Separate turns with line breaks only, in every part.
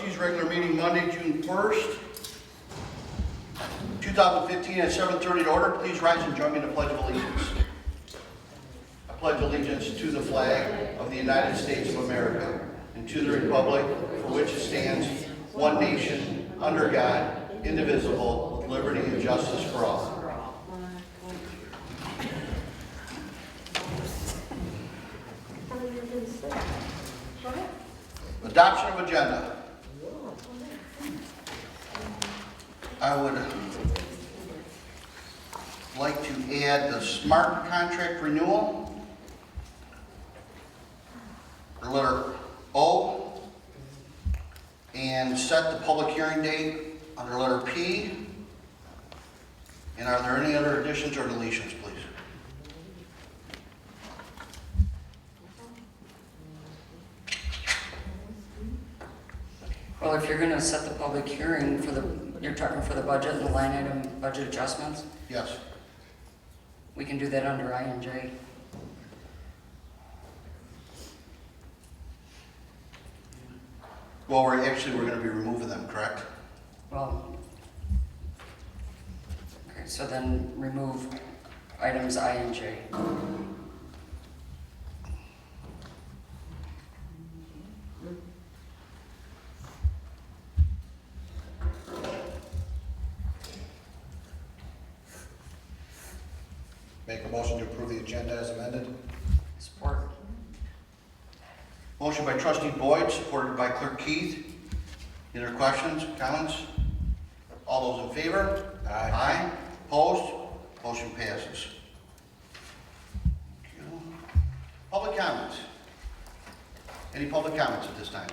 Trustees regular meeting Monday, June 1st, 2015 at 7:30 to order. Please rise and join me in the Pledge of Allegiance. I pledge allegiance to the flag of the United States of America and to the republic for which it stands, one nation, under God, indivisible, with liberty and justice for all. Adoption of agenda. I would like to add the SMART contract renewal, or letter O, and set the public hearing date under letter P. And are there any other additions or deletions, please?
Well, if you're going to set the public hearing for the, you're talking for the budget and the line item budget adjustments,
Yes.
we can do that under I and J.
Well, we're going to be removing them, correct?
Well, okay, so then remove items I and J.
Make a motion to approve the agenda as amended.
Support.
Motion by Trustee Boyd, supported by Clerk Keith. Any other questions, comments? All those in favor?
Aye.
Aye. Opposed? Motion passes. Thank you. Public comments. Any public comments at this time?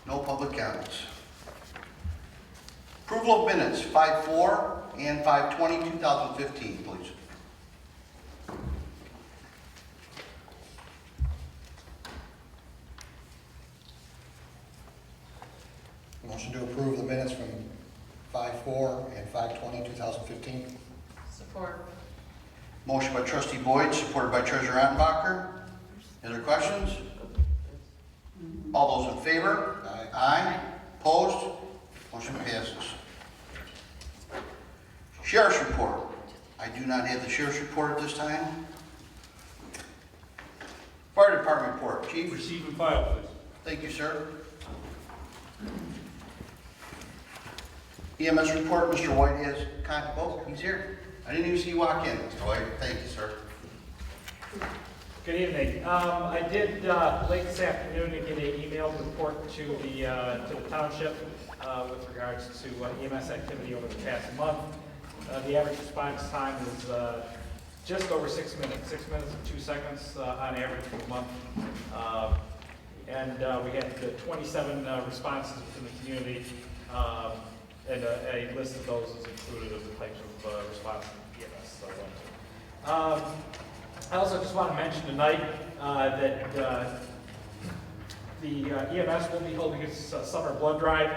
No public comments. Approval of minutes, 5/4 and 5/20/2015, please.
Motion to approve the minutes from 5/4 and 5/20/2015.
Support.
Motion by Trustee Boyd, supported by Treasurer Attenbacher. Any other questions? All those in favor?
Aye.
Aye. Opposed? Motion passes. Sheriff's report. I do not have the sheriff's report at this time. Fire department report. Chief?
Receive and file, please.
Thank you, sir. EMS report, Mr. White has, oh, he's here. I didn't even see you walk in, Mr. White. Thank you, sir.
Good evening. I did late this afternoon to get an email report to the township with regards to EMS activity over the past month. The average response time is just over 6 minutes, 6 minutes and 2 seconds on average for the month. And we had 27 responses within the community, and a list of those is included of the types of responses EMS went to. I also just want to mention tonight that the EMS will be holding its summer blood drive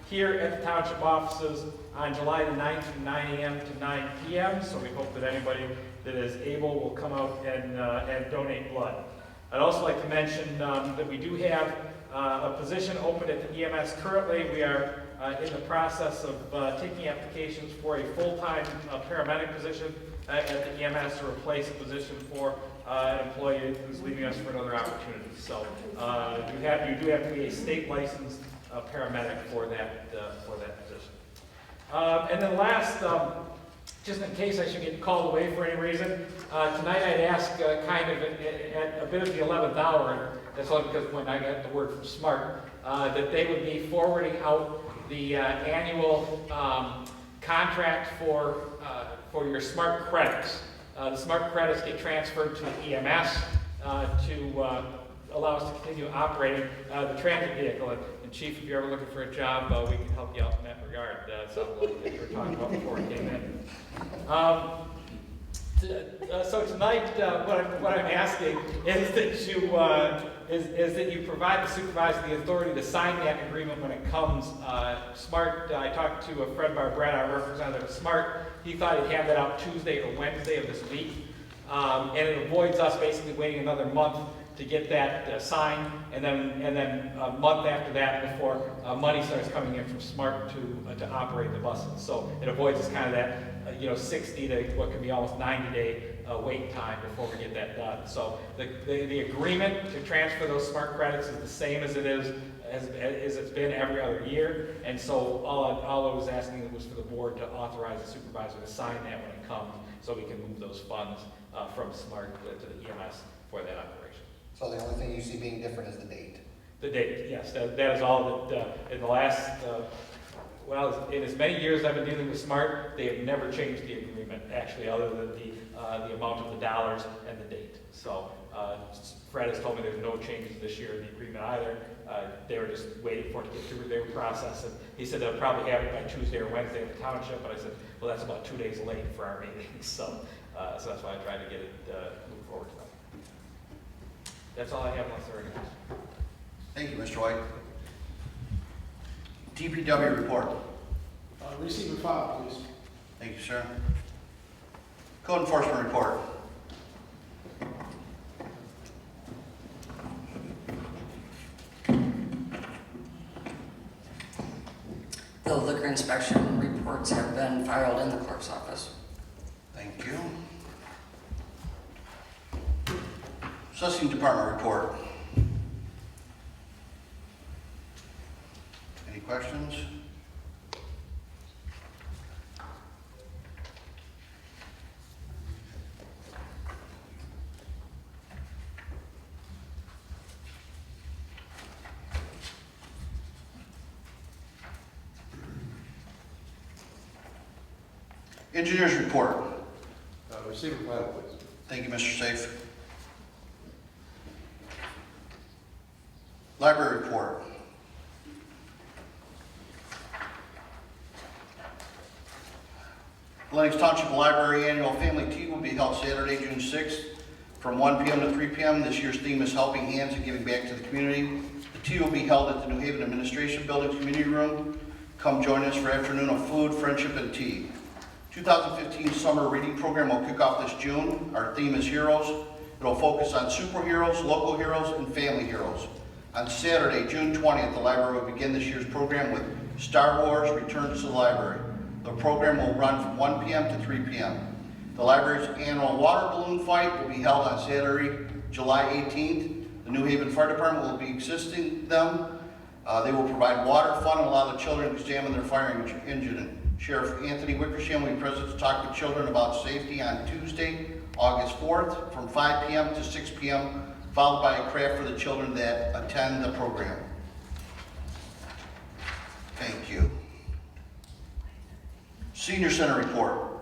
here at the township offices on July the 9th from 9 a.m. to 9 p.m. So we hope that anybody that is able will come out and donate blood. I'd also like to mention that we do have a position open at the EMS currently. We are in the process of taking applications for a full-time paramedic position at the EMS to replace a position for an employee who's leaving us for another opportunity. So you do have to be a state licensed paramedic for that position. And then last, just in case I should get called away for any reason, tonight I'd ask kind of at a bit of the 11th hour, that's only because when I got the word from SMART, that they would be forwarding out the annual contract for your SMART credits. The SMART credits get transferred to the EMS to allow us to continue operating the transit vehicle. And Chief, if you're ever looking for a job, we can help you out in that regard. Something like you were talking about before it came in. So tonight, what I'm asking is that you provide the supervisor the authority to sign that agreement when it comes. SMART, I talked to Fred Barbrett, our representative of SMART. He thought he'd have that out Tuesday or Wednesday of this week. And it avoids us basically waiting another month to get that signed, and then a month after that before money starts coming in from SMART to operate the buses. So it avoids us kind of that 60 to what could be almost 90-day wait time before we get that done. So the agreement to transfer those SMART credits is the same as it is as it's been every other year. And so all I was asking was for the board to authorize the supervisor to sign that when it comes, so we can move those funds from SMART to the EMS for that operation.
So the only thing you see being different is the date.
The date, yes, that is all that, in the last, in as many years I've been dealing with SMART, they have never changed the agreement, actually, other than the amount of the dollars and the date. So Fred has told me there's no changes this year in the agreement either. They were just waiting for it to get through their process, and he said they'll probably have it by Tuesday or Wednesday at the township, but I said, well, that's about 2 days late for our meeting, so that's why I tried to get it moved forward tonight. That's all I have unless there are any questions.
Thank you, Mr. White. DPW report.
Receive and file, please.
Thank you, sir. Code enforcement report.
The liquor inspection reports have been filed in the clerk's office.
Thank you. Assessing department report. Any questions? Engineers report.
Receive and file, please.
Thank you, Mr. Safe. Library report. Lenox Township Library Annual Family Tea will be held Saturday, June 6th from 1 p.m. to 3 p.m. This year's theme is Helping Hands and Giving Back to the Community. The tea will be held at the New Haven Administration Building's Community Room. Come join us for afternoon of food, friendship, and tea. 2015 summer reading program will kick off this June. Our theme is Heroes. It will focus on superheroes, local heroes, and family heroes. On Saturday, June 20th, the library will begin this year's program with Star Wars Returns to the Library. The program will run from 1 p.m. to 3 p.m. The library's annual water balloon fight will be held on Saturday, July 18th. The New Haven Fire Department will be assisting them. They will provide water, fun, and allow the children to examine their fire engine. Sheriff Anthony Wickersham will be present to talk with children about safety on Tuesday, August 4th from 5 p.m. to 6 p.m., followed by a craft for the children that attend the program. Thank you. Senior Center report.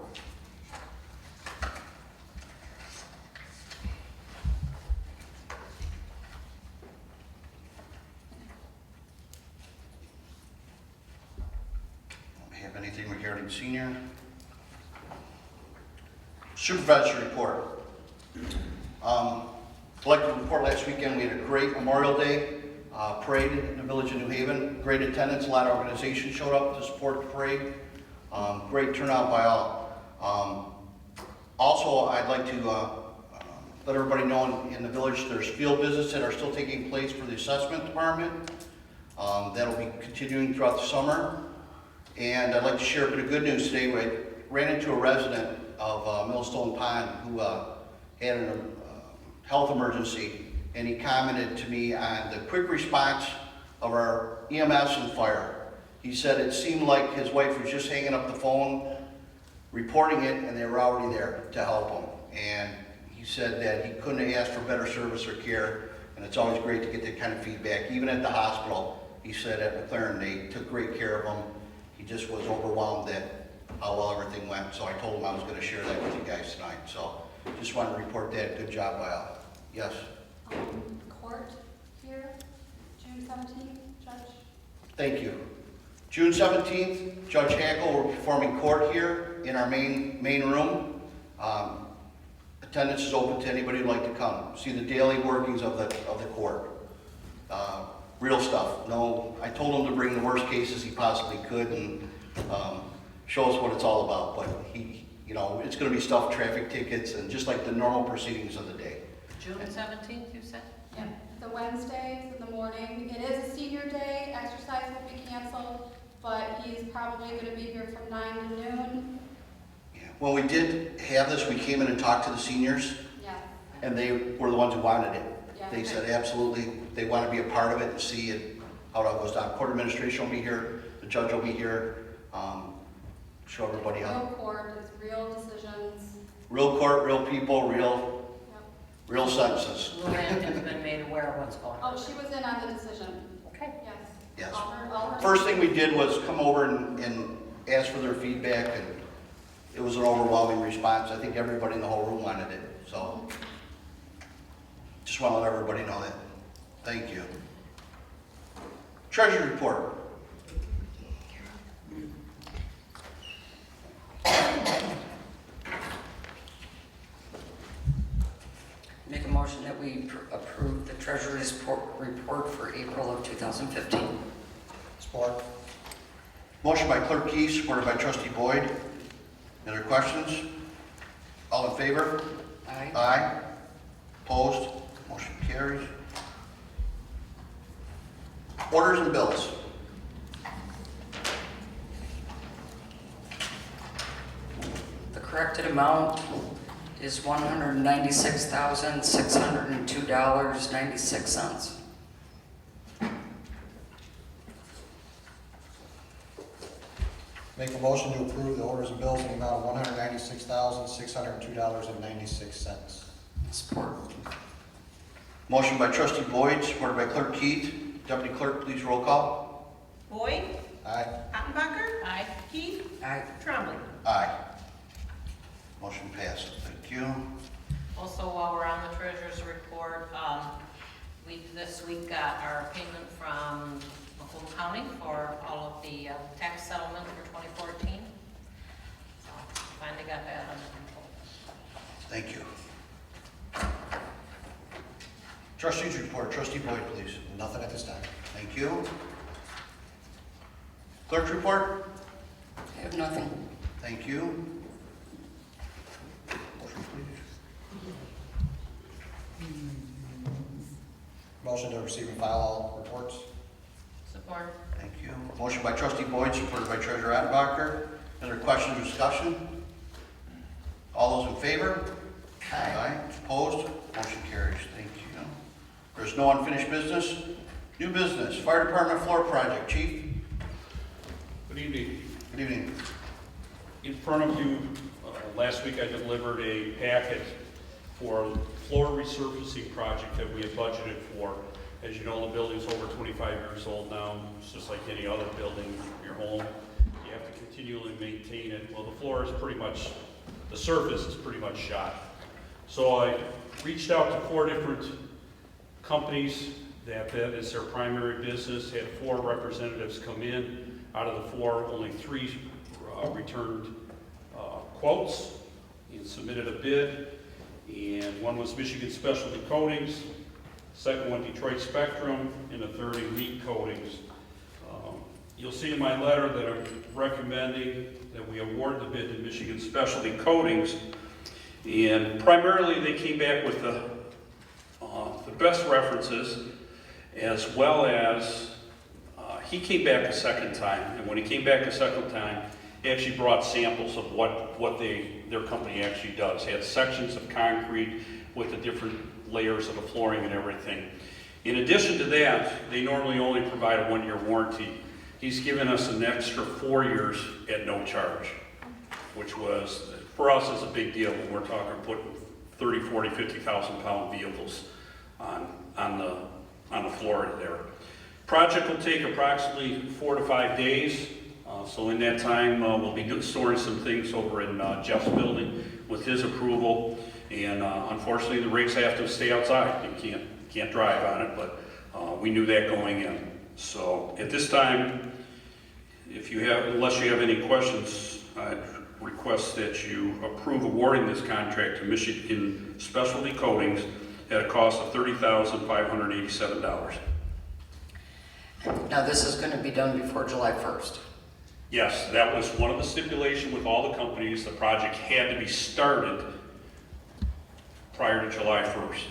Have anything regarding senior? Supervisor report. Collective report last weekend, we had a great Memorial Day parade in the village of New Haven. Great attendance, a lot of organizations showed up to support the parade. Great turnout by all. Also, I'd like to let everybody know in the village there's field visits that are still taking place for the assessment department. That'll be continuing throughout the summer. And I'd like to share a bit of good news today. We ran into a resident of Millstone Pond who had a health emergency, and he commented to me on the quick response of our EMS and fire. He said it seemed like his wife was just hanging up the phone, reporting it, and they were already there to help him. And he said that he couldn't have asked for better service or care, and it's always great to get that kind of feedback. Even at the hospital, he said at McLaren, they took great care of him. He just was overwhelmed at how well everything went, so I told him I was going to share that with you guys tonight. So just wanted to report that. Good job by all. Yes?
Court here, June 17th, Judge?
Thank you. June 17th, Judge Hackle will be performing court here in our main room. Attendance is open to anybody who'd like to come. See the daily workings of the court. Real stuff. No, I told him to bring the worst cases he possibly could and show us what it's all about. But it's going to be stuff, traffic tickets, and just like the normal proceedings of the day.
June 17th, you said? Wednesdays in the morning. It is a senior day, exercise will be canceled, but he's probably gonna be here from 9 to noon.
Yeah. Well, we did have this, we came in and talked to the seniors,
Yeah,
and they were the ones who wanted it.
yeah.
They said absolutely, they want to be a part of it and see it, how it all goes down. Court administration will be here, the judge will be here, show everybody
Real
out.
court, it's real decisions.
Real court, real people, real
Yep.
real sentences.
Luann has been made aware of what's going on.
Oh, she was in on the decision.
Okay.
Yes.
Yes.
All her.
First thing we did was come over and ask for their feedback, and it was an overwhelming response. I think everybody in the whole room wanted it, so just want to let everybody know that. Thank you. Treasury report.
Make a motion that we approve the treasurer's report for April of 2015.
Support.
Motion by Clerk Keith, supported by Trustee Boyd. Any other questions? All in favor?
Aye.
Aye. Opposed? Motion carries. Orders and bills.
The corrected amount is $196,602.96.
Make a motion to approve the orders and bills in the amount of $196,602.96.
Support.
Motion by Trustee Boyd, supported by Clerk Keith. Deputy Clerk, please roll call.
Boyd,
Aye.
Attenbacher. Aye. Keith,
Aye.
Trombley.
Aye. Motion passes. Thank you.
Also, while we're on the treasurer's report, we this week got our payment from Macomb County for all of the tax settlement for 2014. So finally got that under control.
Thank you. Trustees report. Trustee Boyd, please.
Nothing at this time.
Thank you. Clerk's report.
I have nothing.
Thank you. Motion, please.
Motion to receive and file all reports.
Support.
Thank you. Motion by Trustee Boyd, supported by Treasurer Attenbacher. Other questions or discussion? All those in favor? Aye. Opposed? Motion carries. Thank you. There's no unfinished business. New business. Fire Department floor project. Chief?
Good evening.
Good evening.
In front of you, last week I delivered a packet for a floor resurfacing project that we had budgeted for. As you know, the building's over 25 years old now. It's just like any other building in your home. You have to continually maintain it. Well, the floor is pretty much, the surface is pretty much shot. So I reached out to 4 different companies that is their primary business, had 4 representatives come in. Out of the 4, only 3 returned quotes and submitted a bid. And one was Michigan Specialty Coatings, second one Detroit Spectrum, and the third Elite Coatings. You'll see in my letter that I'm recommending that we award the bid to Michigan Specialty Coatings. And primarily they came back with the best references, as well as he came back a second time. And when he came back a second time, he actually brought samples of what their company actually does. He had sections of concrete with the different layers of the flooring and everything. In addition to that, they normally only provide a 1-year warranty. He's given us an extra 4 years at no charge, which was, for us, is a big deal when we're talking putting 30, 40, 50,000 pound vehicles on the floor there. Project will take approximately 4 to 5 days. So in that time, we'll be storing some things over in Jeff's building with his approval. And unfortunately, the rigs have to stay outside. You can't drive on it, but we knew that going in. So at this time, unless you have any questions, I'd request that you approve awarding this contract to Michigan Specialty Coatings at a cost of $30,587.
Now, this is going to be done before July 1st.
Yes, that was one of the stipulations with all the companies. The project had to be started prior to July 1st.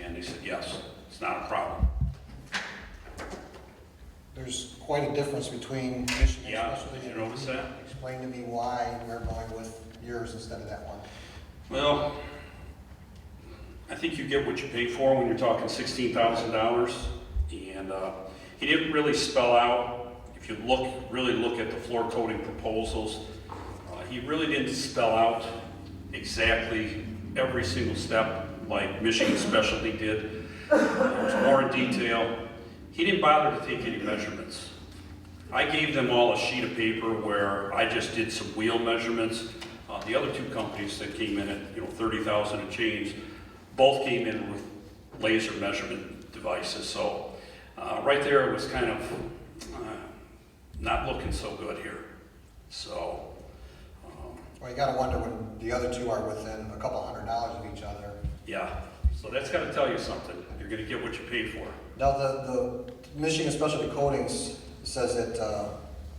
And they said, yes, it's not a problem.
quite a difference between Michigan
Yeah,
Specialty
did
and
you notice that?
Explain to me why we're going with yours instead of that one.
Well, I think you get what you pay for when you're talking $16,000. And he didn't really spell out, if you really look at the floor coating proposals, he really didn't spell out exactly every single step like Michigan Specialty did. It was more in detail. He didn't bother to take any measurements. I gave them all a sheet of paper where I just did some wheel measurements. The other two companies that came in at 30,000 and change, both came in with laser measurement devices. So right there it was kind of not looking so good here. So.
Well, you gotta wonder when the other two are within a couple $100 of each other.
Yeah, so that's got to tell you something. You're going to get what you pay for.
Now, the Michigan Specialty Coatings says that,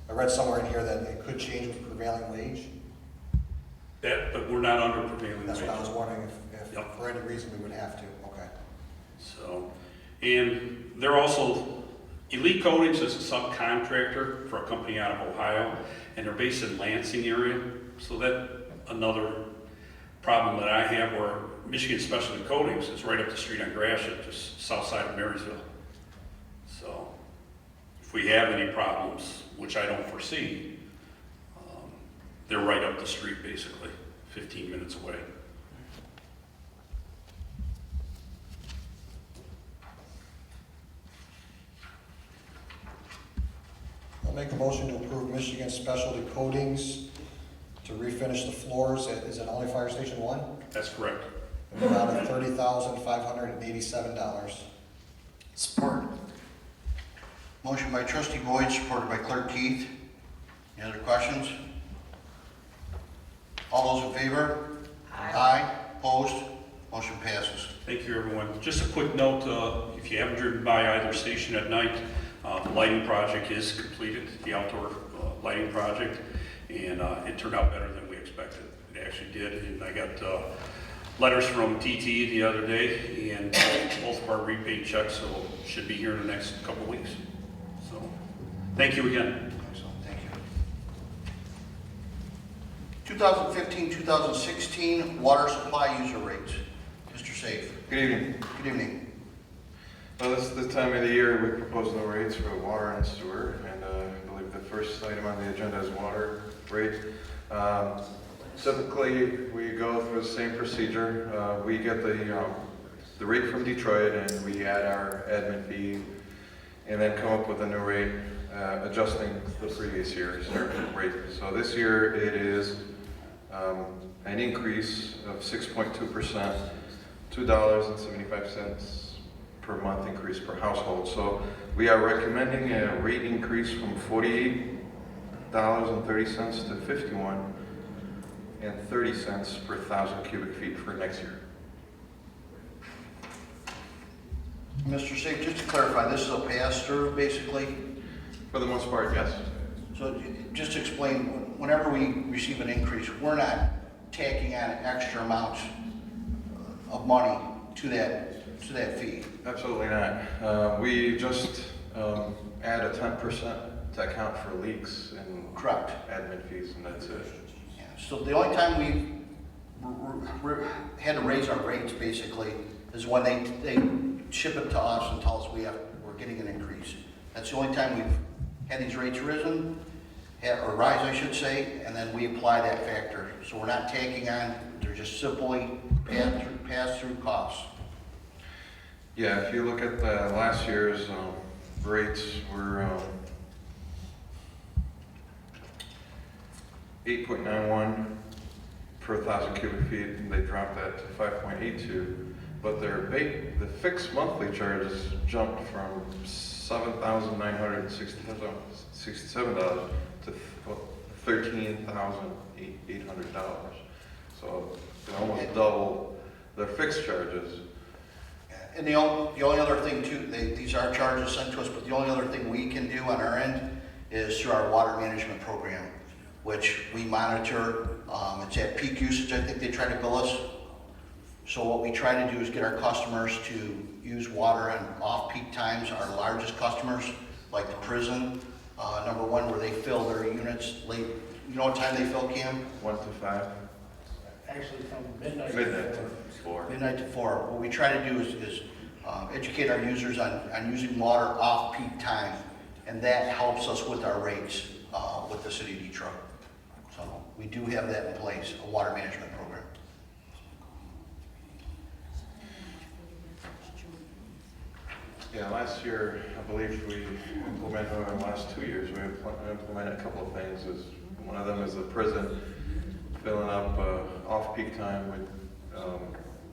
I read somewhere in here that it could change with prevailing wage.
But we're not under prevailing
That's
wage.
what I was wondering if
Yep.
for any reason we would have to. Okay.
So, and they're also, Elite Coatings is a subcontractor for a company out of Ohio, and they're based in Lansing area. So that another problem that I have where Michigan Specialty Coatings is right up the street on Gratiot, just south side of Marysville. So if we have any problems, which I don't foresee, they're right up the street basically, 15 minutes away.
I'll make a motion to approve Michigan Specialty Coatings to refinish the floors at, is it only Fire Station 1?
That's correct.
In the amount of $30,587.
Support.
Motion by trustee Boyd, supported by clerk Keith. Any other questions? All those in favor? Aye. Opposed? Motion passes.
Thank you, everyone. Just a quick note, if you haven't driven by either station at night, the lighting project is completed, the outdoor lighting project, and it turned out better than we expected. It actually did, and I got letters from TT the other day, and both of our repaid checks, so should be here in the next couple of weeks. So, thank you again.
Excellent, thank you. 2015-2016 water supply user rates. Mr. Safe.
Good evening.
Good evening.
Well, this is the time of the year we propose new rates for water and sewer, and I believe the first item on the agenda is water rate. Typically, we go through the same procedure. We get the rate from Detroit, and we add our admin fee, and then come up with a new rate, adjusting the previous year's rate. So this year, it is an increase of 6.2%, $2.75 per month increase per household. So we are recommending a rate increase from $48.30 to $51.30 per 1,000 cubic feet for next year.
Mr. Safe, just to clarify, this is a pass-through, basically?
For the most part, yes.
So just explain, whenever we receive an increase, we're not tacking on extra amounts of money to that fee?
Absolutely not. We just add a 10% to account for leaks and
Correct.
admin fees, and that's it.
Yeah. So the only time we had to raise our rates, basically, is when they ship it to us and tell us we're getting an increase. That's the only time we've had these rates risen, or rise, I should say, and then we apply that factor. So we're not taking on, they're just simply pass-through costs.
Yeah, if you look at last year's rates, were 8.91 per 1,000 cubic feet, and they dropped that to 5.82. But the fixed monthly charges jumped from $7,967 to $13,800. So they almost double their fixed charges.
And the only other thing too, these are charges sent to us, but the only other thing we can do on our end is through our water management program, which we monitor. It's at peak usage, I think they try to bill us. So what we try to do is get our customers to use water on off-peak times. Our largest customers, like the prison, Number one, where they fill their units late. You know what time they fill, Cam?
1 to 5.
Actually, from midnight.
Midnight to 4.
Midnight to 4. What we try to do is educate our users on using water off-peak time, and that helps us with our rates with the city of Detroit. So we do have that in place, a water management program.
Yeah, last year, I believe we implemented, or in the last 2 years, we implemented a couple of things. One of them is the prison filling up off-peak time.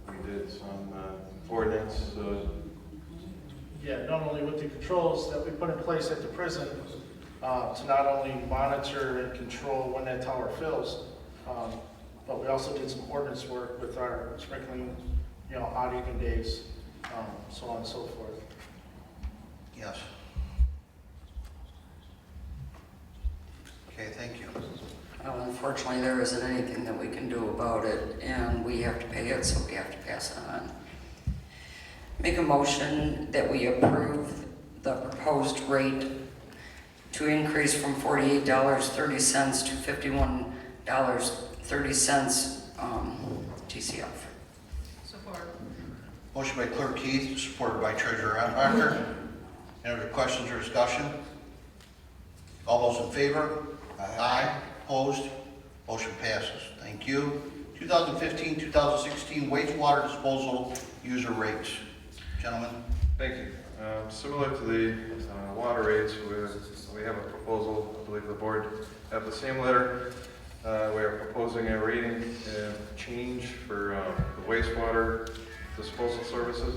We did some ordinance.
Yeah, normally with the controls that we put in place at the prison, to not only monitor and control when that tower fills, but we also did some ordinance work with our sprinkling, odd even days, so on and so forth.
Yes. Okay, thank you.
Well, unfortunately, there isn't anything that we can do about it, and we have to pay it, so we have to pass it on. Make a motion that we approve the proposed rate to increase from $48.30 to $51.30 TCF.
Support.
Motion by Clerk Keith, supported by Treasurer Barker. Any other questions or discussion? All those in favor? Aye. Opposed? Motion passes. Thank you. 2015-2016 wastewater disposal user rates. Gentlemen?
Thank you. Similar to the water rates, we have a proposal. I believe the board have the same letter. We are proposing a rating change for the wastewater disposal services.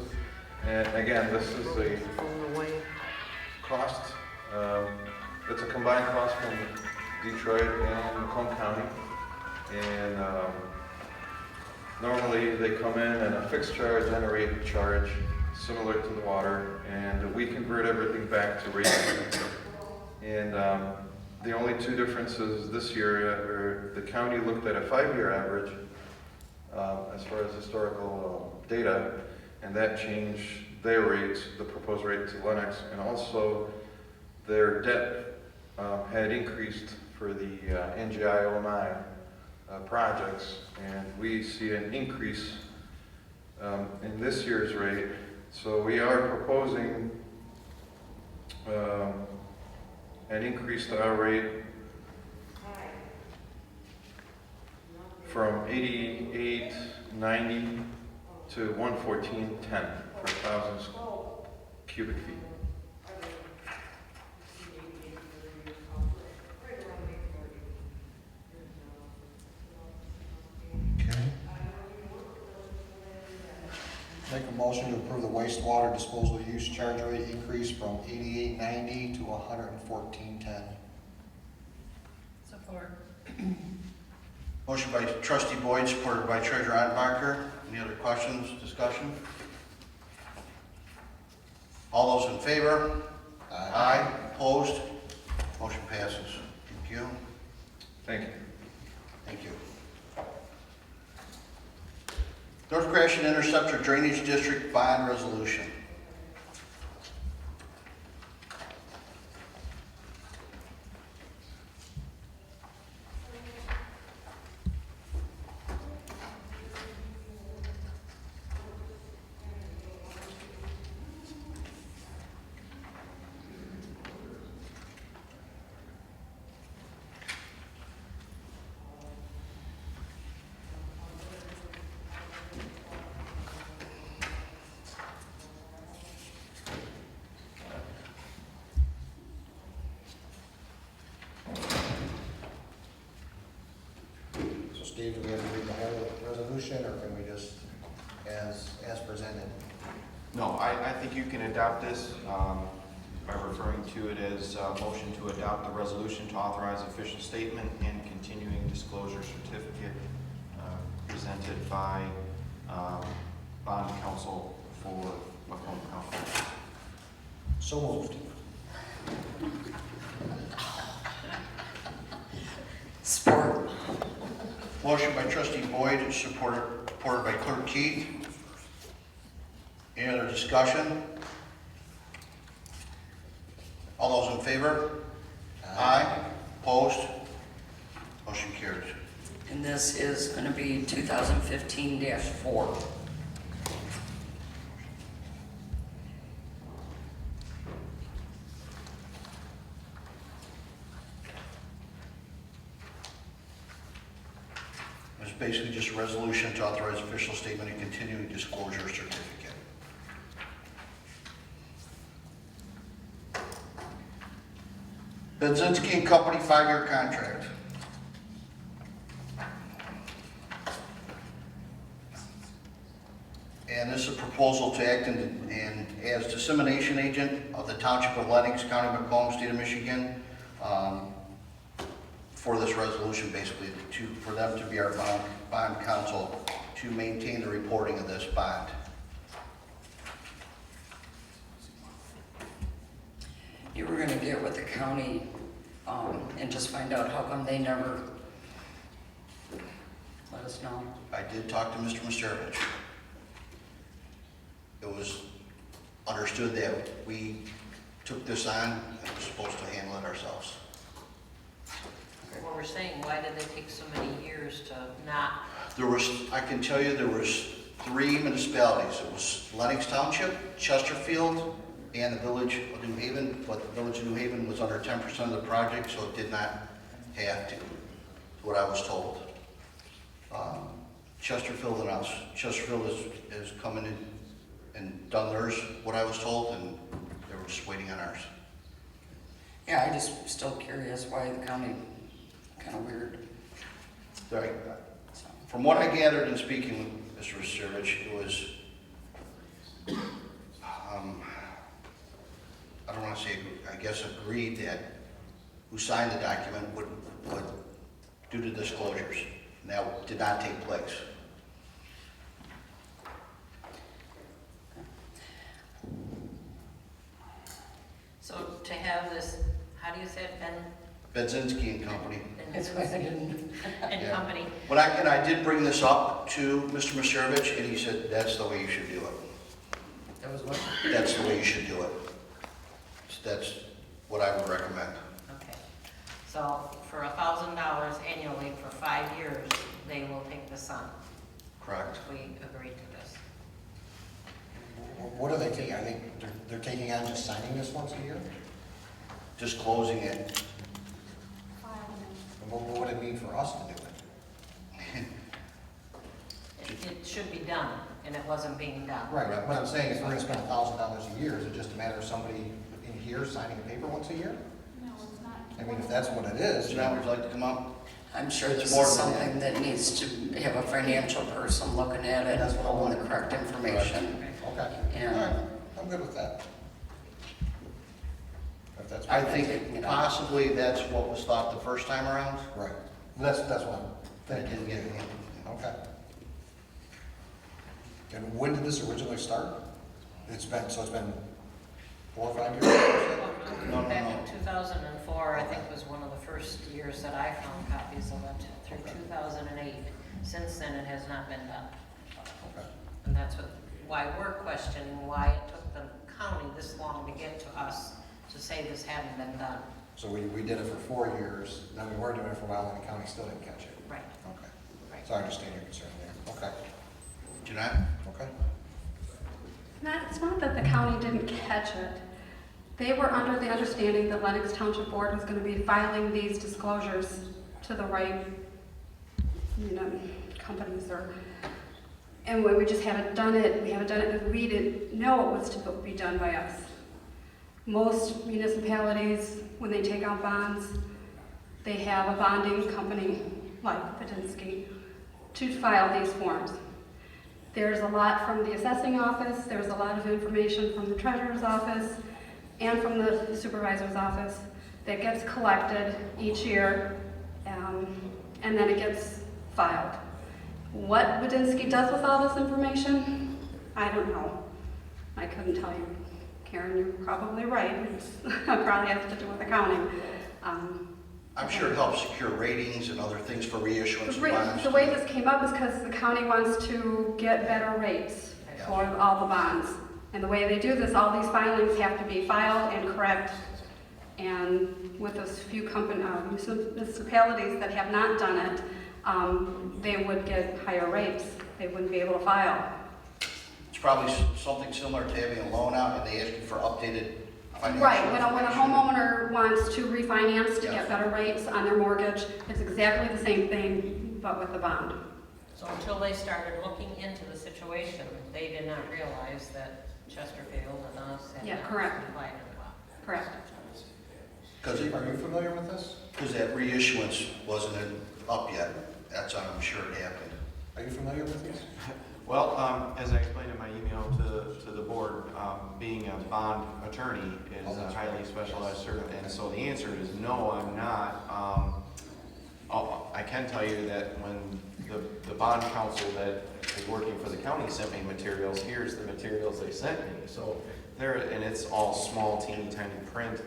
And again, this is a cost. It's a combined cost from Detroit and Macomb County. And normally they come in and a fixed charge and a rate charge, similar to the water, and we convert everything back to rate. And the only two differences this year are the county looked at a 5-year average as far as historical data, and that changed their rates, the proposed rate to Lenox, and also their debt had increased for the NGI-OMI projects, and we see an increase in this year's rate. So we are proposing an increase to our rate from 88.90 to 114.10 per 1,000 cubic feet.
Make a motion to approve the wastewater disposal use charge rate increase from $88.90 to $114.10.
Support.
Motion by Trustee Boyd, supported by Treasurer Barker. Any other questions, discussion? All those in favor? Aye. Opposed? Motion passes. Thank you.
Thank you.
Thank you. North Gratiot Interceptor Drainage District Bond Resolution.
Steve, do we have to read the whole resolution, or can we just, as presented?
No, I think you can adopt this by referring to it as a motion to adopt the resolution to authorize official statement and continuing disclosure certificate presented by bond counsel for Macomb County.
So moved.
Support.
Motion by Trustee Boyd, supported by Clerk Keith. Any other discussion? All those in favor? Aye. Opposed? Motion carries.
And this is going to be 2015-4.
It's basically just a resolution to authorize official statement and continuing disclosure certificate. Benzinski and Company 5-year contract. And this is a proposal to act as dissemination agent of the Township of Lenox, County of Macomb, State of Michigan, for this resolution, basically, for them to be our bond counsel to maintain the reporting of this bond.
You were going to get with the county and just find out how come they never let us know.
I did talk to Mr. Masterevich. It was understood that we took this on and we're supposed to handle it ourselves.
What we're saying, why did they take so many years to not?
I can tell you there was 3 municipalities. It was Lenox Township, Chesterfield, and the Village of New Haven, but the Village of New Haven was under 10% of the project, so it did not have to, what I was told. Chesterfield and us. Chesterfield has come in and done theirs, what I was told, and they were just waiting on ours.
Yeah, I just still curious why the county, kind of weird.
Right. From what I gathered in speaking with Mr. Masterevich, it was, I don't want to say, I guess agreed that who signed the document would do the disclosures. And that did not take place.
So to have this, how do you say it,
Benzinski and Company.
That's why I didn't.
And
Yeah.
company?
And I did bring this up to Mr. Masterevich, and he said, that's the way you should do it.
That was what?
That's the way you should do it. That's what I would recommend.
Okay. So for $1,000 annually for 5 years, they will take this on.
Correct.
We agreed to this.
What are they taking? I think they're taking on just signing this once a year?
Just closing it.
And what would it mean for us to do it?
It should be done, and it wasn't being done.
Right, what I'm saying is we're gonna spend $1,000 a year, is it just a matter of somebody in here signing a paper once a year?
No, it's not.
I mean, if that's what it is,
So now would you like to come up?
I'm sure
It's
this
more
is
than
something that needs to have a financial person looking at it
That's
and
what I
pulling the
want.
correct information.
okay,
Yeah.
all right, I'm good with that. If that's what
I think possibly that's what was thought the first time around.
Right, that's what I'm
That didn't
thinking.
get handled.
Okay. And when did this originally start? It's been 4 or 5 years?
No,
Back
no.
in 2004, I think was one of the first years that I found copies of it, through 2008. Since then, it has not been done.
Okay.
And that's why we're questioning why it took the county this long to get to us to say this hadn't been done.
So we did it for 4 years, then we were doing it for a while, and the county still didn't catch it.
Right.
Okay.
Right.
So I understand your concern there. Okay,
Do you not?
okay.
It's not that the county didn't catch it. They were under the understanding that Lenox Township Board was going to be filing these disclosures to the right, companies and when we just haven't done it, because we didn't know it was to be done by us. Most municipalities, when they take out bonds, they have a bonding company like Petinsky to file these forms. There's a lot from the assessing office, there's a lot of information from the treasurer's office and from the supervisor's office that gets collected each year, and then it gets filed. What Petinsky does with all this information, I don't know. I couldn't tell you. Karen, you're probably right. It probably has to do with accounting.
I'm sure it helps secure ratings and other things for reissuance of bonds.
The way this came up is because the county wants to get better rates for all the bonds. And the way they do this, all these filings have to be filed and correct And with those few municipalities that have not done it, they would get higher rates. They wouldn't be able to file.
It's probably something similar to having a loan out and they ask you for updated financial
Right, when a
information.
homeowner wants to refinance to
Yeah.
get better rates on their mortgage, it's exactly the same thing, but with the bond.
So until they started looking into the situation, they did not realize that Chesterfield and us had
Yeah,
not
correct.
complied as well.
Correct.
Because
Are you familiar with this?
that reissuance wasn't up yet. That's how I'm sure it happened.
Are you familiar with this?
Well, as I explained in my email to the board, being a bond attorney is a highly specialized service, and so the answer is no, I'm not. I can tell you that when the bond counsel that is working for the county sent me materials, here's the materials they sent me. So there, and it's all small, teeny tiny print.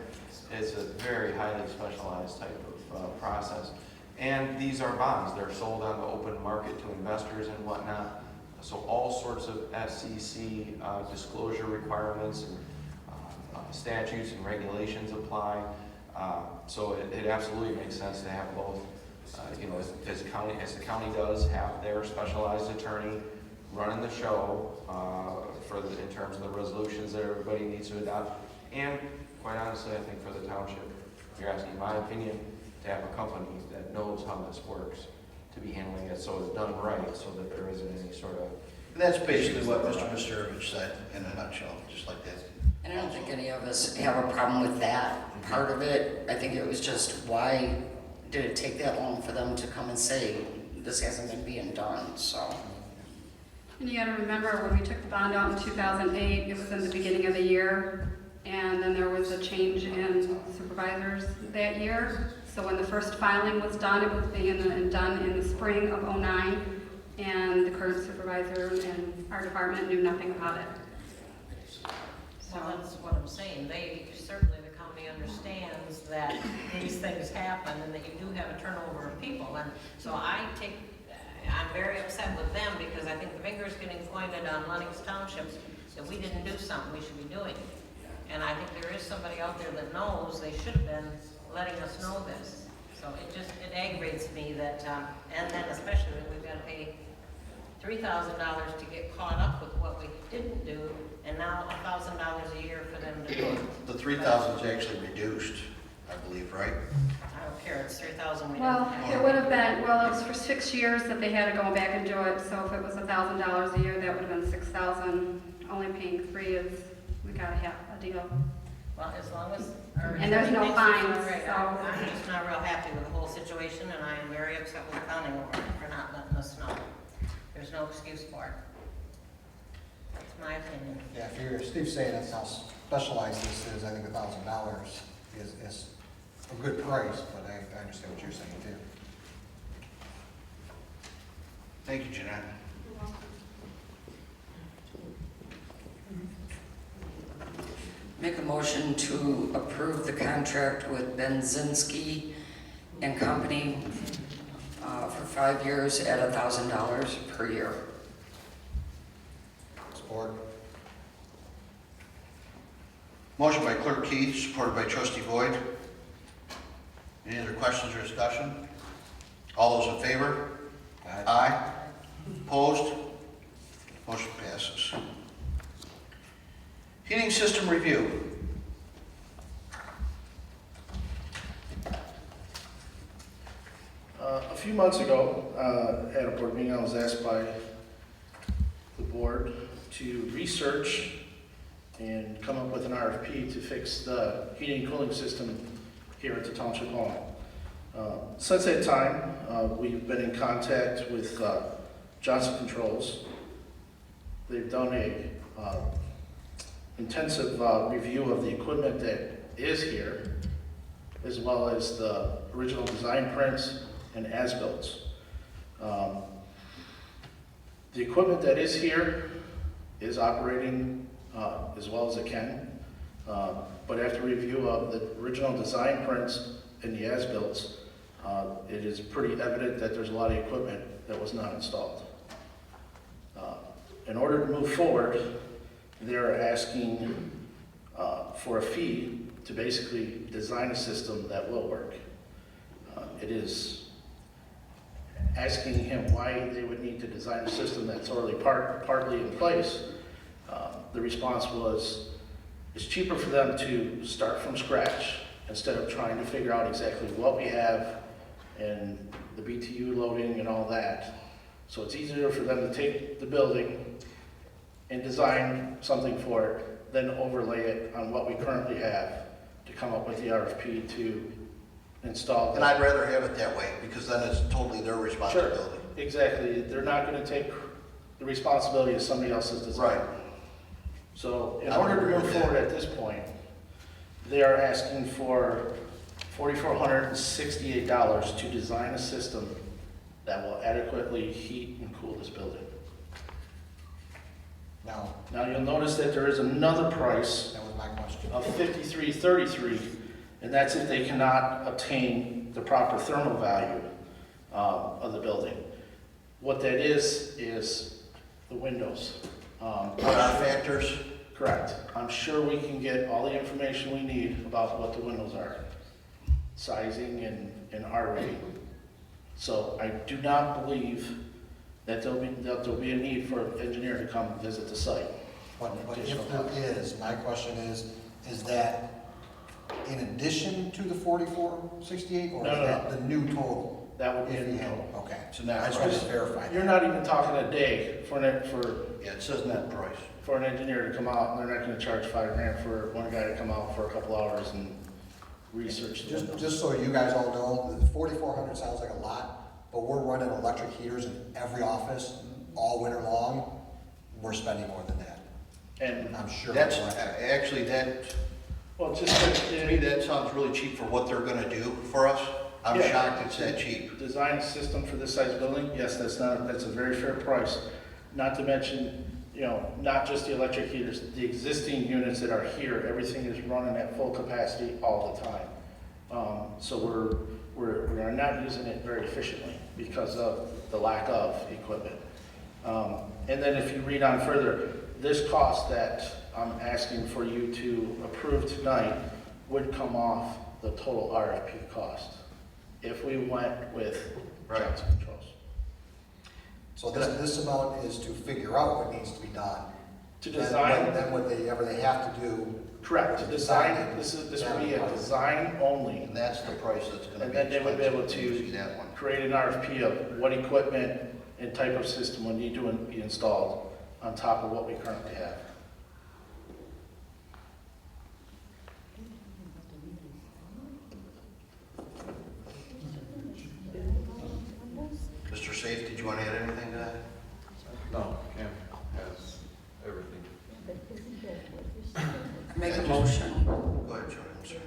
It's a very highly specialized type of process. And these are bonds. They're sold on the open market to investors and whatnot. So all sorts of SEC disclosure requirements and statutes and regulations apply. So it absolutely makes sense to have both. As the county does, have their specialized attorney running the show in terms of the resolutions that everybody needs to adopt. And quite honestly, I think for the township, if you're asking my opinion, to have a company that knows how this works, to be handling it so it's done right, so that there isn't any sort of...
And that's basically what Mr. Misterovich said in a nutshell, just like that.
And I don't think any of us have a problem with that part of it. I think it was just, why did it take that long for them to come and say, this hasn't been being done, so.
And you gotta remember, when we took the bond out in 2008, it was in the beginning of the year, and then there was a change in supervisors that year. So when the first filing was done, it was being done in the spring of '09, and the current supervisor and our department knew nothing about it.
Well, that's what I'm saying. Certainly the county understands that these things happen and that you do have a turnover of people. And so I'm very upset with them because I think the finger's getting pointed on Lenox Township that we didn't do something we should be doing. And I think there is somebody out there that knows they should have been letting us know this. So it aggravates me that, and then especially when we've got to pay $3,000 to get caught up with what we didn't do, and now $1,000 a year for them to do it.
The 3,000 is actually reduced, I believe, right?
I don't care, it's $3,000 we
Well,
didn't
it
pay.
would have been, well, it was for 6 years that they had to go back and do it, so if it was $1,000 a year, that would have been $6,000. Only paying $3,000 is, we gotta have a deal.
Well, as long as.
And there's no fines, so-
I'm just not real happy with the whole situation, and I am very upset with the county for not letting us know. There's no excuse for it. That's my opinion.
Yeah, if Steve's saying that's how specialized this is, I think $1,000 is a good price, but I understand what you're saying too.
Thank you, Jeanette.
Make a motion to approve the contract with Benzinski and Company for 5 years at $1,000 per year.
Support.
Motion by Clerk Keith, supported by Trustee Boyd. Any other questions or discussion? All those in favor? Aye. Opposed? Motion passes. Heating system review.
A few months ago, at a board meeting, I was asked by the board to research and come up with an RFP to fix the heating and cooling system here at the Township Hall. Since that time, we've been in contact with Johnson Controls. They've done a intensive review of the equipment that is here, as well as the original design prints and as-bills. The equipment that is here is operating as well as it can, but after review of the original design prints and the as-bills, it is pretty evident that there's a lot of equipment that was not installed. In order to move forward, they're asking for a fee to basically design a system that will work. It is asking him why they would need to design a system that's already partly in place. The response was, it's cheaper for them to start from scratch instead of trying to figure out exactly what we have and the BTU loading and all that. So it's easier for them to take the building and design something for it, then overlay it on what we currently have to come up with the RFP to install.
And I'd rather have it that way, because then it's totally their responsibility.
Sure, exactly. They're not gonna take the responsibility of somebody else's design.
Right.
So in
I would
order to
agree
move
with that.
forward at this point, they are asking for $4,468 to design a system that will adequately heat and cool this building.
Now,
Now, you'll notice that there is another price
that was my question.
of $53.33, and that's if they cannot obtain the proper thermal value of the building. What that is the windows.
What are factors?
Correct. I'm sure we can get all the information we need about what the windows are, sizing and R rating. So I do not believe that there'll be a need for an engineer to come visit the site.
But if there is, my question is that in addition to the 4468, or
No,
is
no,
that the new total?
That would be
If
a
you
new
had-
total.
Okay,
So now
I just wanted to verify.
You're not even talking a day for
Yeah, it says net price.
an engineer to come out, and they're not gonna charge $5,000 for one guy to come out for a couple hours and research the windows.
Just so you guys all know, the 4,400 sounds like a lot, but we're running electric heaters in every office all winter long. We're spending more than that.
And,
I'm sure.
That's,
we're electric.
actually, that,
well, just
to me, that sounds really cheap for what they're gonna do for us. I'm
Yeah.
shocked it's that cheap.
design a system for this size building, yes, that's a very fair price. Not to mention, not just the electric heaters, the existing units that are here, everything is running at full capacity all the time. So we're not using it very efficiently because of the lack of equipment. And then if you read on further, this cost that I'm asking for you to approve tonight would come off the total RFP cost if we went with
Right.
Johnson Controls.
So this amount is to figure out what needs to be done.
To design,
Then whatever they have to do.
correct, to design, this would be a design only.
And that's the price that's gonna
And
be
then they would be able
expensive.
to
See that one.
create an RFP of what equipment and type of system would need to be installed on top of what we currently have.
Mr. Safe, did you want to add anything to that?
No, Cam has everything.
Make a motion.
Go ahead, Joe, I'm sorry.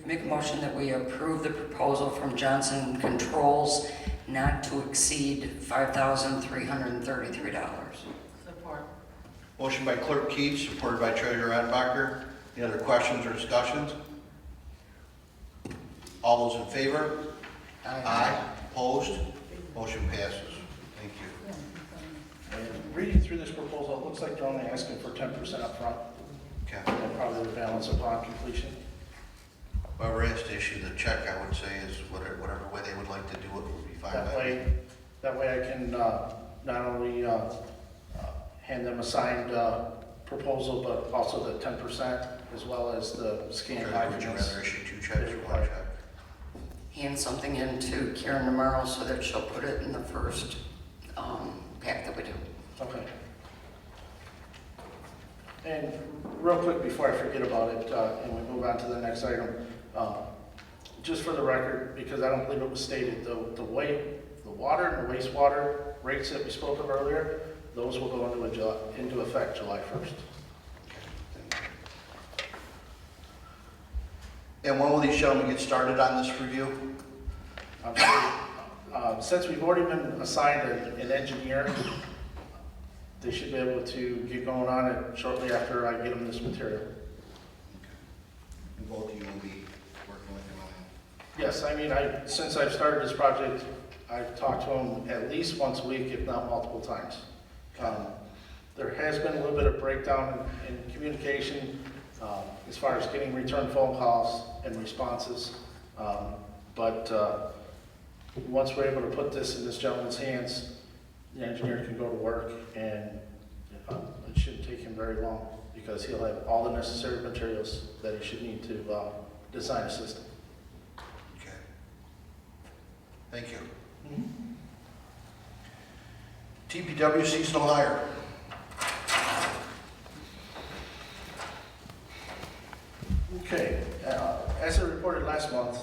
Make a motion that we approve the proposal from Johnson Controls not to exceed $5,333.
Support.
Motion by Clerk Keith, supported by Treasurer Enbacher. Any other questions or discussions? All those in favor? Aye. Opposed? Motion passes. Thank you.
And reading through this proposal, it looks like they're only asking for 10% upfront,
Okay.
and probably the balance upon completion.
Whoever has to issue the check, I would say, is whatever way they would like to do it would be fine.
That way I can not only hand them a signed proposal, but also the 10%, as well as the scanned
Would you
documents.
rather issue two checks or one check?
Hand something in to Karen tomorrow so that she'll put it in the first pack that we do.
Okay. And real quick, before I forget about it, and we move on to the next item, just for the record, because I don't believe it was stated, the water and the wastewater rates that we spoke of earlier, those will go into effect July 1st.
And when will these gentlemen get started on this review?
Since we've already been assigned an engineer, they should be able to get going on it shortly after I get them this material.
And both of you will be working with him on that?
Yes, I mean, since I've started this project, I've talked to them at least once a week, if not multiple times. There has been a little bit of breakdown in communication as far as getting return phone calls and responses. But once we're able to put this in this gentleman's hands, the engineer can go to work, and it shouldn't take him very long because he'll have all the necessary materials that he should need to design a system.
Okay. Thank you. TPW seasonal hire.
Okay, as I reported last month,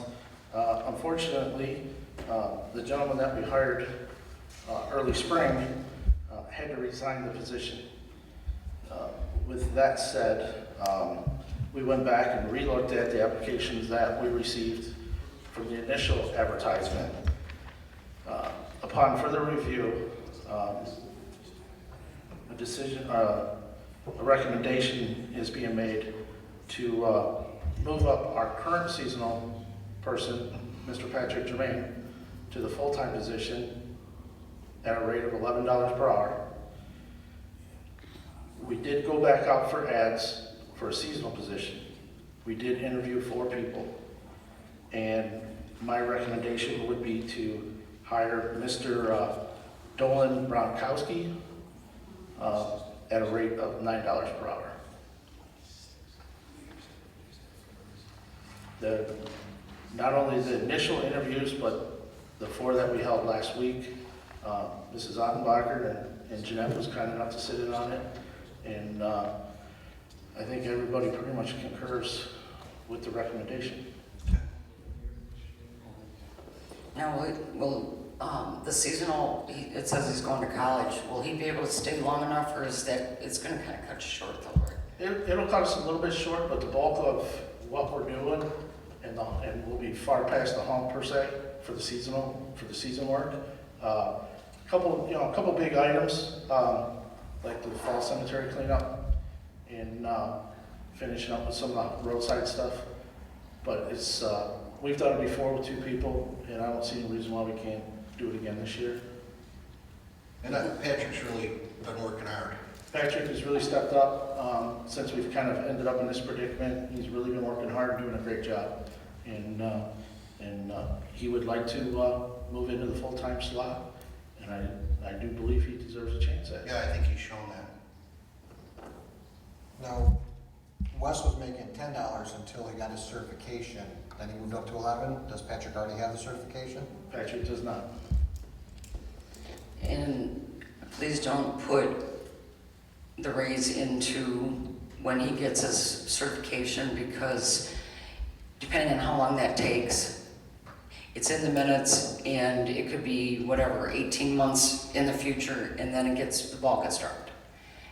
unfortunately, the gentleman that we hired early spring had to resign the position. With that said, we went back and relooked at the applications that we received from the initial advertisement. Upon further review, a recommendation is being made to move up our current seasonal person, Mr. Patrick Germain, to the full-time position at a rate of $11 per hour. We did go back out for ads for a seasonal position. We did interview 4 people, and my recommendation would be to hire Mr. Dolan Bronkowski at a rate of $9 per hour. Not only the initial interviews, but the 4 that we held last week, Mrs. Ottenbacher and Jeanette was kind enough to sit in on it, and I think everybody pretty much concurs with the recommendation.
Now, will the seasonal, it says he's going to college, will he be able to stay long enough, or is that, it's gonna kind of cut you short though, right?
It'll cut us a little bit short, but the bulk of what we're doing, and we'll be far past the hump per se for the season work. A couple big items, like the fall cemetery cleanup and finishing up with some of the roadside stuff. But it's we've done it before with 2 people, and I don't see any reason why we can't do it again this year.
And Patrick's really been working hard.
Patrick has really stepped up since we've kind of ended up in this predicament. He's really been working hard and doing a great job. And he would like to move into the full-time slot, and I do believe he deserves a chance at it.
Yeah, I think he's shown that.
Now, Wes was making $10 until he got his certification, then he moved up to 11. Does Patrick already have the certification?
Patrick does not.
And please don't put the raise into when he gets his certification, because depending on how long that takes, it's in the minutes, and it could be whatever, 18 months in the future, and then the ball gets dropped.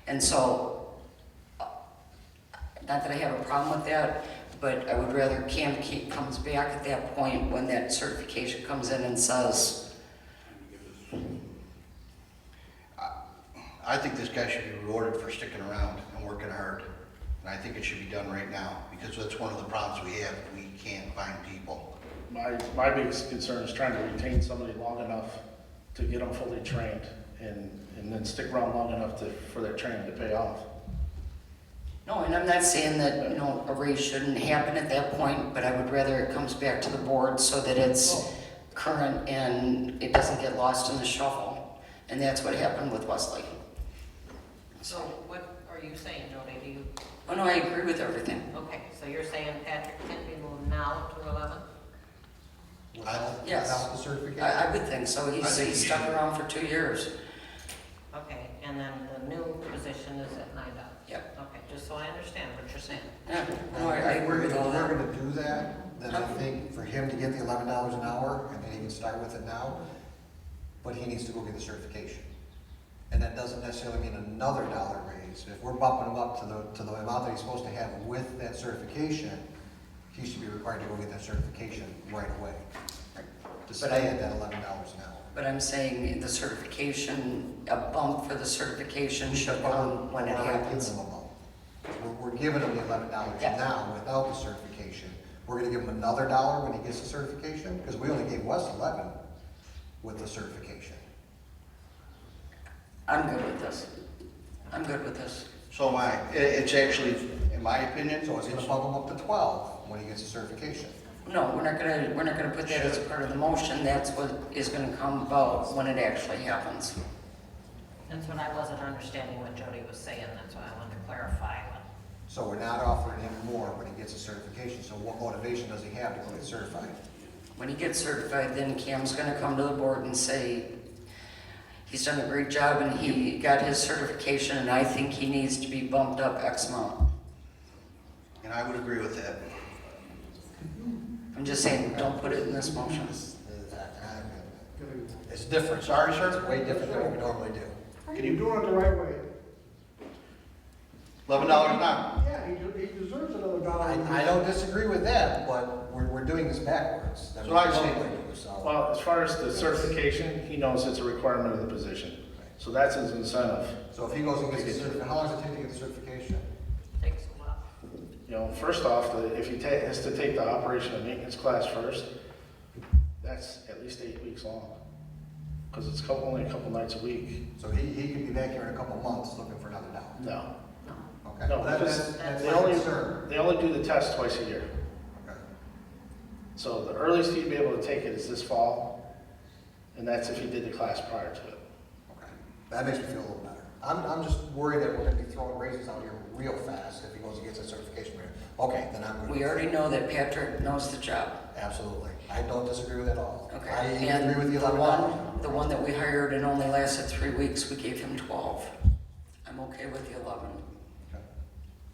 And so, not that I have a problem with that, but I would rather Cam comes back at that point when that certification comes in and says,
I think this guy should be rewarded for sticking around and working hard. And I think it should be done right now, because that's one of the problems we have. We can't find people.
My biggest concern is trying to retain somebody long enough to get them fully trained, and then stick around long enough for that training to pay off.
no, and I'm not saying that, a raise shouldn't happen at that point, but I would rather it comes back to the board so that it's current and it doesn't get lost in the shuffle. And that's what happened with Wesley.
So what are you saying, Jody? Do you,
Oh, no, I agree with everything.
okay, so you're saying Patrick can be moved now to 11?
Yes.
Without the certification?
I would think so.
I think
He's
he
stuck
should.
around for 2 years.
Okay, and then the new position is at $9?
Yep.
Okay, just so I understand what you're saying.
Yeah, no, I agree with all
If we're
that.
gonna do that, then I think for him to get the $11 an hour, and then he can start with it now, but he needs to go get the certification. And that doesn't necessarily mean another dollar raise. If we're bumping him up to the amount that he's supposed to have with that certification, he should be required to go get that certification right away. To stay at that $11 an hour.
But I'm saying the certification, a bump for the certification should come when it
We're not
happens.
giving him a bump. We're giving him the $11
Yeah.
now without the certification. We're gonna give him another dollar when he gets the certification, because we only gave Wes 11 with the certification.
I'm good with this. I'm good with this.
So am I. It's actually, in my opinion,
So it's gonna bump him up to 12 when he gets a certification.
No, we're not gonna put that as part of the motion. That's what is gonna come about when it actually happens.
That's what I wasn't understanding what Jody was saying, that's why I wanted to clarify.
So we're not offering him more when he gets a certification, so what motivation does he have to go get certified?
When he gets certified, then Cam's gonna come to the board and say, he's done a great job and he got his certification and I think he needs to be bumped up X amount.
and I would agree with that.
I'm just saying, don't put it in this motion.
It's different.
Sorry, sir?
It's way different than what we normally do.
Can you
doing it the right way.
$11 an hour?
Yeah, he deserves another dollar.
I don't disagree with that, but we're doing this backwards. That's
So I
what we
see.
normally do, so.
Well, as far as the certification, he knows it's a requirement of the position. So that's his incentive.
So if he goes and gets the certification, how long does it take to get the certification?
Takes a while.
You know, first off, if he has to take the operation and maintenance class first, that's at least 8 weeks long. Because it's only a couple nights a week.
So he could be back here in a couple months looking for another dollar.
No.
Okay.
No,
Well,
because
that's
they
my
only,
concern.
they only do the test twice a year.
Okay.
So the earliest he'd be able to take it is this fall, and that's if he did the class prior to it.
Okay. That makes me feel a little better. I'm just worried that we're gonna be throwing raises out here real fast if he goes and gets a certification rate. Okay, then I'm good.
We already know that Patrick knows the job.
Absolutely. I don't disagree with that at all.
Okay.
I
And
agree with the
the
$11.
the one that we hired and only lasted 3 weeks, we gave him 12. I'm okay with the 11.
Okay.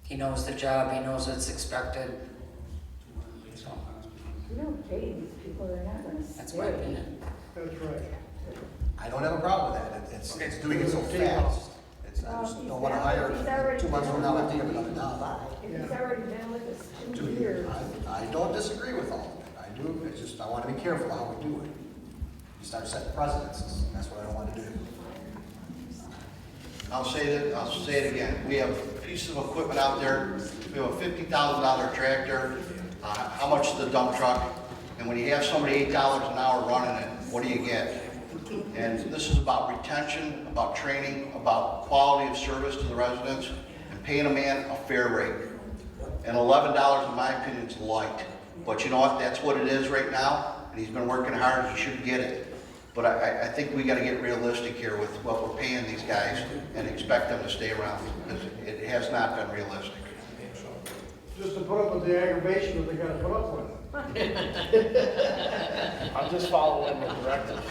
He knows the job, he knows what's expected. So,
We don't pay these people, they're not gonna
that's my
stay.
opinion.
That's right.
I don't have a problem with that. It's doing it so fast. I just don't wanna hire 2 months from now and give him another dollar.
If he's already been with us 2 years.
I don't disagree with all of it. I do, it's just, I want to be careful how we do it. You start setting precedents, and that's what I don't want to do.
I'll say it again. We have pieces of equipment out there. We have a $50,000 tractor. How much is the dump truck? And when you have somebody $8 an hour running it, what do you get? And this is about retention, about training, about quality of service to the residents, and paying a man a fair rate. And $11, in my opinion, is light. But you know what? That's what it is right now, and he's been working hard. He should get it. But I think we got to get realistic here with what we're paying these guys and expect them to stay around, because it has not been realistic.
Just to put up with the aggravation that they gotta put up with.
I'm just following the directive.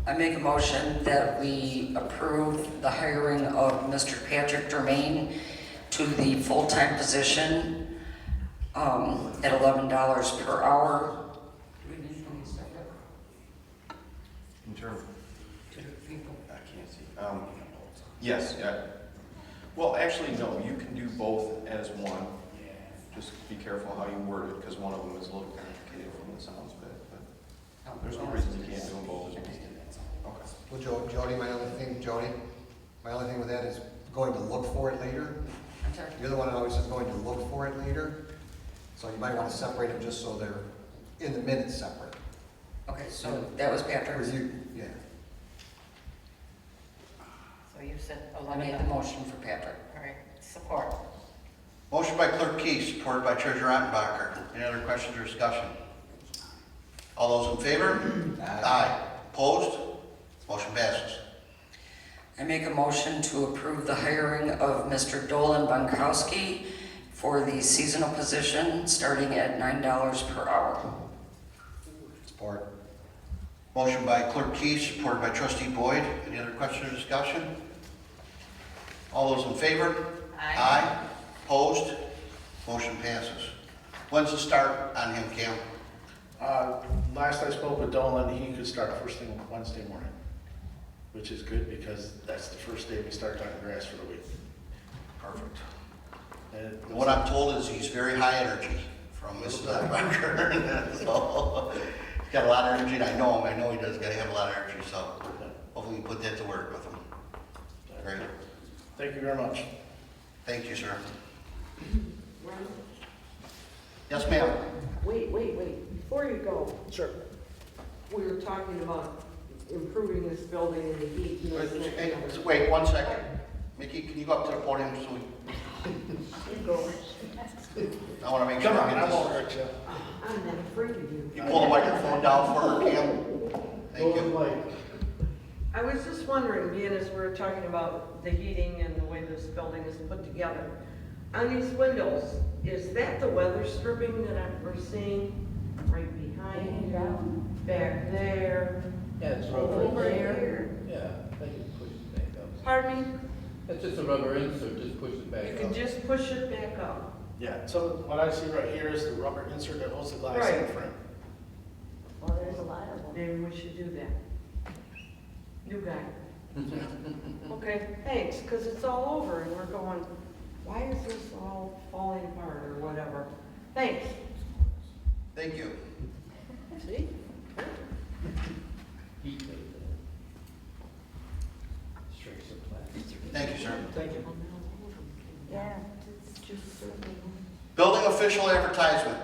I make a motion that we approve the hiring of Mr. Patrick Germain to the full-time position at $11 per hour.
In terms, yes, yeah. Well, actually, no, you can do both as one. Just be careful how you word it, because one of them is a little complicated from the sounds of it, but there's no reason you can't do them both as one. Okay.
Well, Jody, my only thing with that is going to look for it later.
I'm sorry.
You're the one that always says going to look for it later. So you might want to separate them just so they're in the minutes separate.
Okay, so that was Patrick's.
Yeah.
So you said
I made the
11.
motion for Patrick.
All right, support.
Motion by Clerk Keith, supported by Treasurer Ottenbacher. Any other questions or discussion? All those in favor? Aye. Opposed? Motion passes.
I make a motion to approve the hiring of Mr. Dolan Bonkowski for the seasonal position, starting at $9 per hour.
Support.
Motion by Clerk Keith, supported by Trustee Boyd. Any other questions or discussion? All those in favor?
Aye.
Opposed? Motion passes. When's the start on him, Cam?
Last I spoke with Dolan, he could start first thing Wednesday morning, which is good because that's the first day we start cutting grass for the week.
Perfect.
And
And what I'm told is he's very high energy from Mrs. Ottenbacher. So, he's got a lot of energy, and I know him. I know he does. Got to have a lot of energy. So, hopefully, we put that to work with him. Great.
Thank you very much.
Thank you, sir.
Ron,
Yes, ma'am.
wait, before you go,
Sure.
we were talking about improving this building and the heat and this and that and the other.
Wait 1 second. Mickey, can you go up to the podium so we,
You go.
I want to make sure
Come on,
I
I
get
won't
this.
hurt you.
I'm not afraid of you.
You pull the microphone down for her, Cam. Thank you.
I was just wondering, being as we're talking about the heating and the way this building is put together, on these windows, is that the weather stripping that we're seeing right behind, back there,
Yeah, it's
over
rubber.
here?
Yeah, they can push it back up.
Pardon me?
It's just a rubber insert, just push it back
You
up.
can just push it back up.
Yeah, so what I see right here is the rubber insert that holds the glass in
Right.
frame.
Well, there's a lot of them.
Maybe we should do that. New guy. Okay, thanks, because it's all over and we're going, why is this all falling apart or whatever? Thanks.
Thank you.
See?
Heat like that. Strikes of plastic.
Thank you, sir.
Thank you.
Yeah, it's just certainly.
Building official advertisement.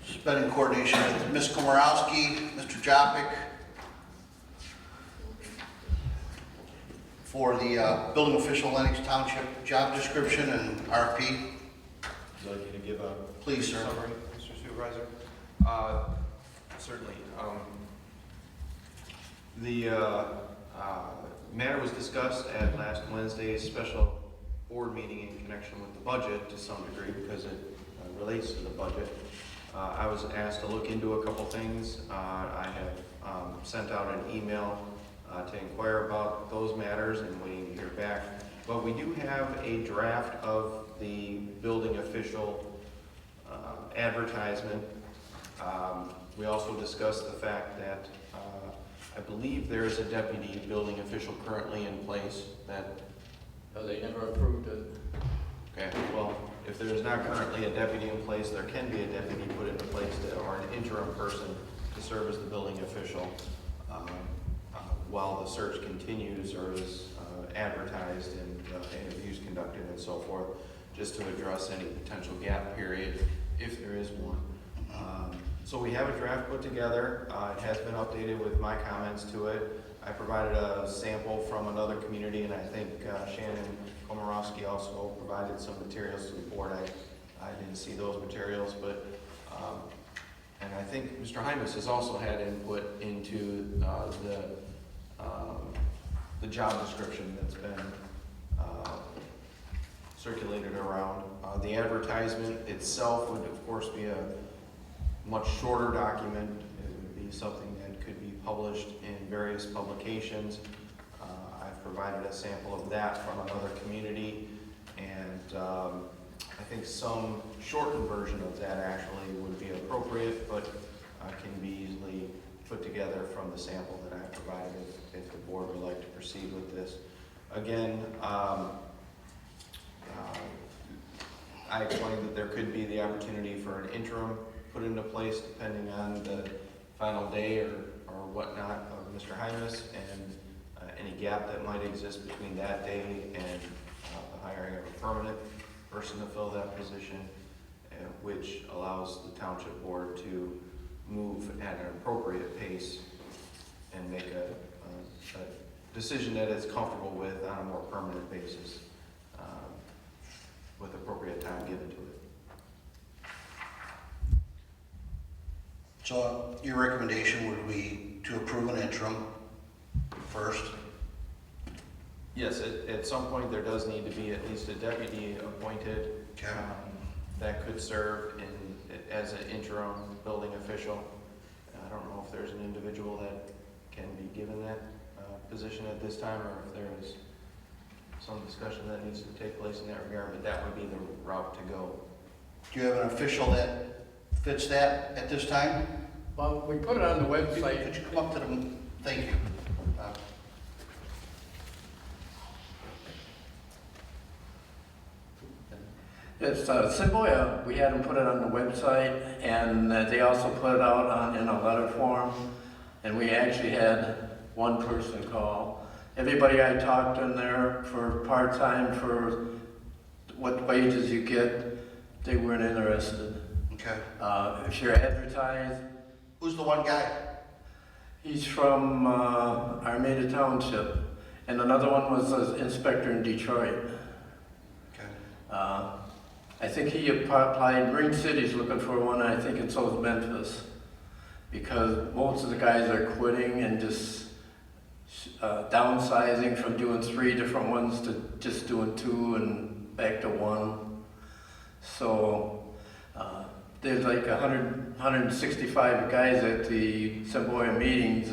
It's been in coordination with Ms. Komorowski, Mr. Jopik, for the building official Lenox Township job description and RFP.
Would you like me to give a
Please, sir.
summary, Mr. Supervisor? Certainly. The matter was discussed at last Wednesday's special board meeting in connection with the budget to some degree because it relates to the budget. I was asked to look into a couple things. I have sent out an email to inquire about those matters and waiting to hear back. But we do have a draft of the building official advertisement. We also discussed the fact that I believe there is a deputy building official currently in place that,
No, they never approved it.
okay, well, if there is not currently a deputy in place, there can be a deputy put into place or an interim person to serve as the building official while the search continues or is advertised and interviews conducted and so forth, just to address any potential gap period, if there is one. So we have a draft put together. It has been updated with my comments to it. I provided a sample from another community, and I think Shannon Komorowski also provided some materials to the board. I didn't see those materials, but, and I think Mr. Hymas has also had input into the job description that's been circulated around. The advertisement itself would, of course, be a much shorter document. It would be something that could be published in various publications. I've provided a sample of that from another community, and I think some shortened version of that actually would be appropriate, but can be easily put together from the sample that I provided if the board would like to proceed with this. Again, I explained that there could be the opportunity for an interim put into place depending on the final day or whatnot of Mr. Hymas and any gap that might exist between that day and the hiring of a permanent person to fill that position, which allows the township board to move at an appropriate pace and make a decision that it's comfortable with on a more permanent basis with appropriate time given to it.
So your recommendation would be to approve an interim first?
Yes, at some point there does need to be at least a deputy appointed that could serve as an interim building official. I don't know if there's an individual that can be given that position at this time or if there is some discussion that needs to take place in that regard, but that would be the route to go.
Do you have an official that fits that at this time?
Well, we put it on the website.
Could you come up to them? Thank you.
It's simple, we had them put it on the website, and they also put it out in a letter form, and we actually had one person call, everybody I talked in there for part-time, for what wages you get, they weren't interested.
Okay.
If you're advertised,
Who's the one guy?
he's from Armada Township, and another one was an inspector in Detroit.
Okay.
I think he applied, Marine City's looking for one, and I think it's also Memphis. Because most of the guys are quitting and just downsizing from doing 3 different ones to just doing 2 and back to 1. So there's like 165 guys at the Semboya meetings,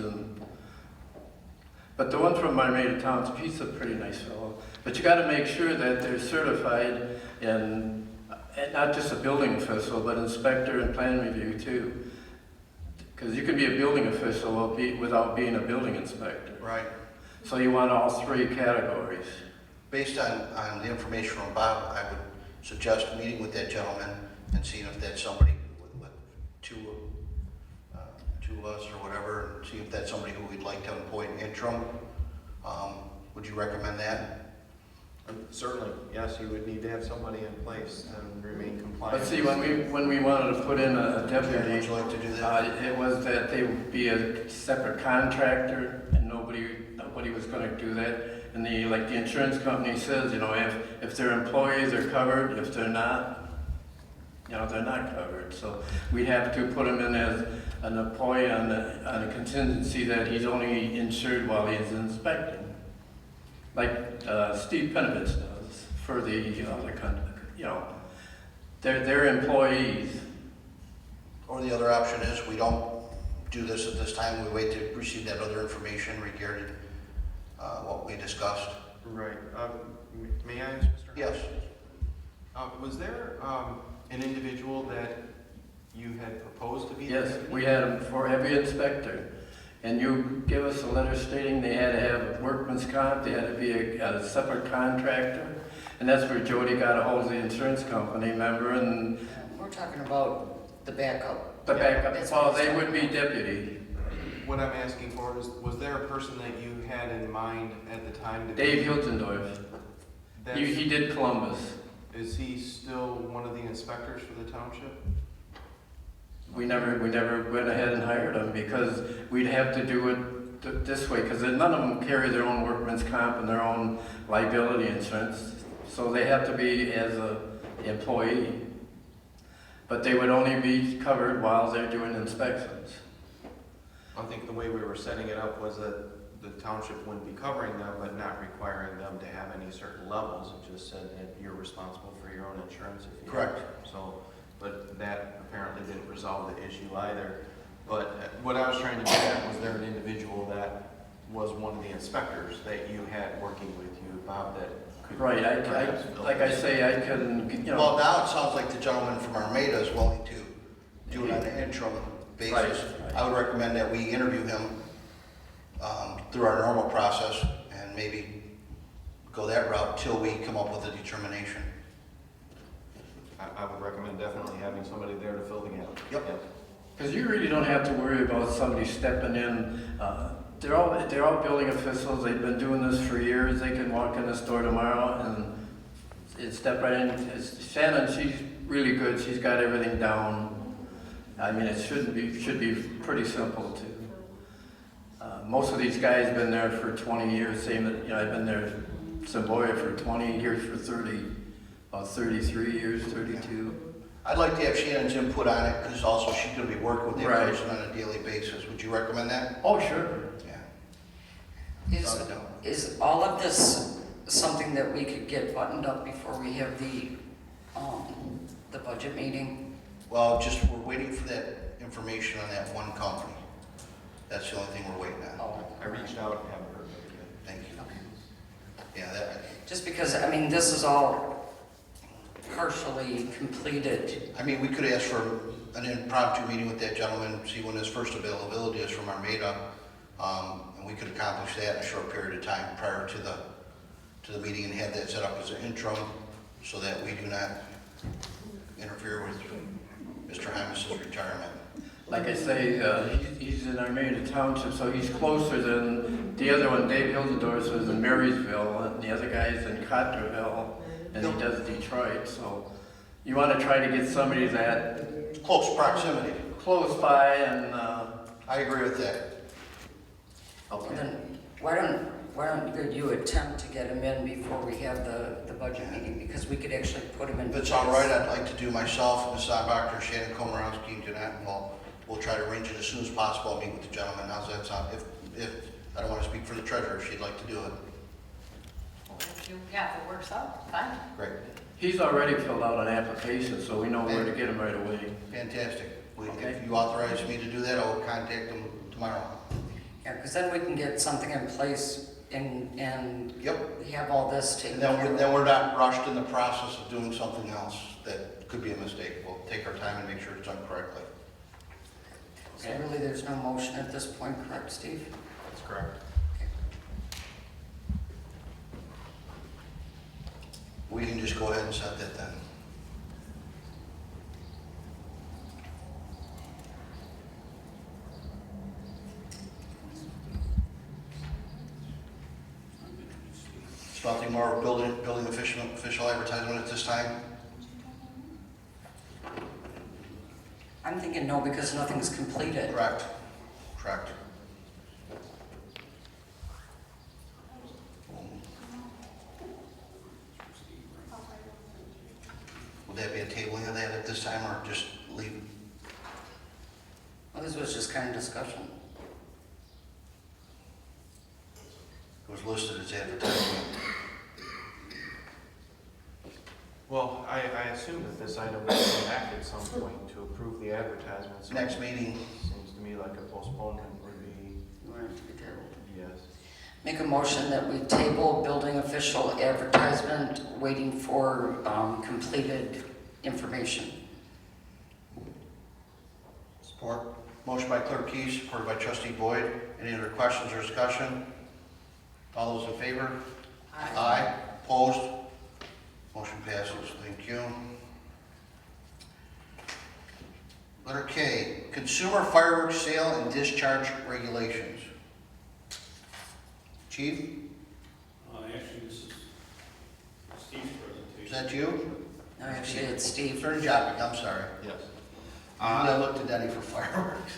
but the one from Armada Township, he's a pretty nice fellow. But you got to make sure that they're certified and not just a building official, but inspector and plan review too. Because you can be a building official without being a building inspector.
Right.
So you want all 3 categories.
Based on the information from Bob, I would suggest meeting with that gentleman and seeing if that's somebody with two of us or whatever, and see if that's somebody who we'd like to appoint interim. Would you recommend that?
Certainly, yes, you would need to have somebody in place and remain compliant.
But see, when we wanted to put in a deputy,
Would you like to do that?
it was that they would be a separate contractor, and nobody was going to do that. And like the insurance company says, if their employees are covered, if they're not, they're not covered. So we have to put them in as an employee on a contingency that he's only insured while he's inspecting, like Steve Penovich does for the other country. They're employees.
Or the other option is we don't do this at this time, we wait to receive that other information regarding what we discussed.
Right. May I ask, Mr.
Yes.
Was there an individual that you had proposed to be?
Yes, we had them for every inspector. And you give us a letter stating they had to have workman's comp, they had to be a separate contractor. And that's where Jody got a hold of the insurance company, remember? And
We're talking about the backup.
the backup,
That's
well,
what
they
it's
would be deputy.
What I'm asking for is, was there a person that you had in mind at the time?
Dave Hiltendorf. He did Columbus.
Is he still one of the inspectors for the township?
We never went ahead and hired him because we'd have to do it this way, because none of them carry their own workman's comp and their own liability insurance. So they have to be as an employee. But they would only be covered while they're doing inspections.
I think the way we were setting it up was that the township wouldn't be covering them, but not requiring them to have any certain levels. It just said that you're responsible for your own insurance if you
Correct.
So, but that apparently didn't resolve the issue either. But what I was trying to get at, was there an individual that was one of the inspectors that you had working with you, Bob, that could...
Right, like I say, I can,
Well, now it sounds like the gentleman from Armada is willing to do it on an interim basis.
Right.
I would recommend that we interview him through our normal process and maybe go that route till we come up with a determination.
I would recommend definitely having somebody there to fill the gap.
Yep.
because you really don't have to worry about somebody stepping in. They're all building officials. They've been doing this for years. They can walk in the store tomorrow and step right in. Shannon, she's really good. She's got everything down. I mean, it should be pretty simple too. Most of these guys been there for 20 years. Same, I've been there Semboya for 20 years, for 33 years, 32.
I'd like to have Shannon's input on it because also she's going to be working with that
Right.
person on a daily basis. Would you recommend that?
Oh, sure.
Yeah.
Is all of this something that we could get buttoned up before we have the budget meeting?
Well, we're waiting for that information on that one company. That's the only thing we're waiting on.
Oh,
I reached out and haven't heard anything.
Thank you.
okay.
Yeah,
Just because, this is all partially completed.
we could ask for an impromptu meeting with that gentleman, see when his first availability is from Armada, and we could accomplish that in a short period of time prior to the meeting and have that set up as an interim so that we do not interfere with Mr. Hymas's retirement.
like I say, he's in Armada Township, so he's closer than the other one. Dave Hildendorf was in Marysville, and the other guy's in Cotterville, and he does Detroit, so you want to try to get somebody that
Close proximity.
close by and,
I agree with that.
Well, then, why don't you attempt to get him in before we have the budget meeting, because we could actually put him in.
If it's all right, I'd like to do myself, Ms. Dr. Shannon Komorowski, and Jeanette, and we'll try to arrange it as soon as possible. I'll meet with the gentleman. How's that sound? If I don't want to speak for the treasurer, if she'd like to do it.
If it works out, fine.
Great.
he's already filled out an application, so we know where to get him right away.
Fantastic.
Okay.
If you authorize me to do that, I will contact them tomorrow.
Yeah, because then we can get something in place and
Yep.
have all this taken
And
care
then
of.
then we're not rushed in the process of doing something else that could be a mistake. We'll take our time and make sure it's done correctly.
So really, there's no motion at this point, correct, Steve?
That's correct.
We can just go ahead and set that then. So nothing more building official advertisement at this time?
I'm thinking no, because nothing's completed.
Correct. Correct. Would that be a tabling of that at this time, or just leave?
Well, this was just kind of discussion.
It was listed as advertisement.
Well, I assume that this item will come back at some point to approve the advertisement. So
Next meeting.
Seems to me like a postponement would be,
You want it to be tabled?
yes.
Make a motion that we table building official advertisement, waiting for completed information.
Support.
Motion by Clerk Keys, supported by Trustee Boyd. Any other questions or discussion? All those in favor? Aye. Opposed? Motion passes. Thank you. Letter K, Consumer Fireworks Sale and Discharge Regulations. Chief,
Actually, this is Steve's
is
presentation.
that you?
No, actually, it's Steve.
Attorney Joppick, I'm sorry.
Yes.
I looked to Denny for fireworks.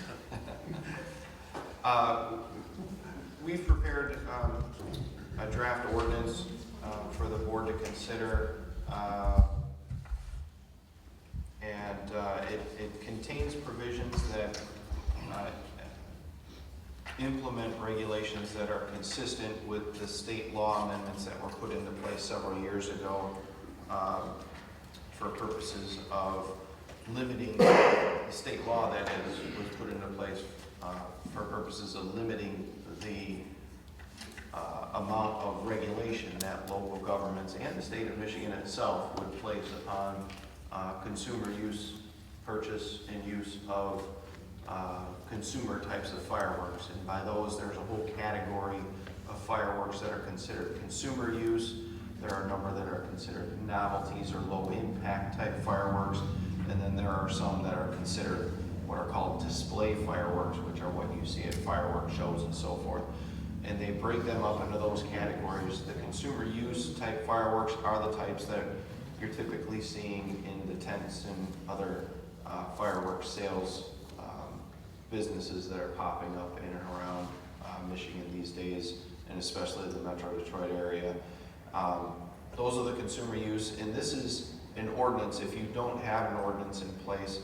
We've prepared a draft ordinance for the board to consider. And it contains provisions that implement regulations that are consistent with the state law amendments that were put into place several years ago for purposes of limiting the state law that was put into place for purposes of limiting the amount of regulation that local governments and the state of Michigan itself would place upon consumer use, purchase, and use of consumer types of fireworks. And by those, there's a whole category of fireworks that are considered consumer use. There are a number that are considered novelties or low impact type fireworks. And then there are some that are considered what are called display fireworks, which are what you see at fireworks shows and so forth. And they break them up into those categories. The consumer use type fireworks are the types that you're typically seeing in the tents and other fireworks sales businesses that are popping up in and around Michigan these days, and especially the Metro Detroit area. Those are the consumer use, and this is an ordinance. If you don't have an ordinance in place,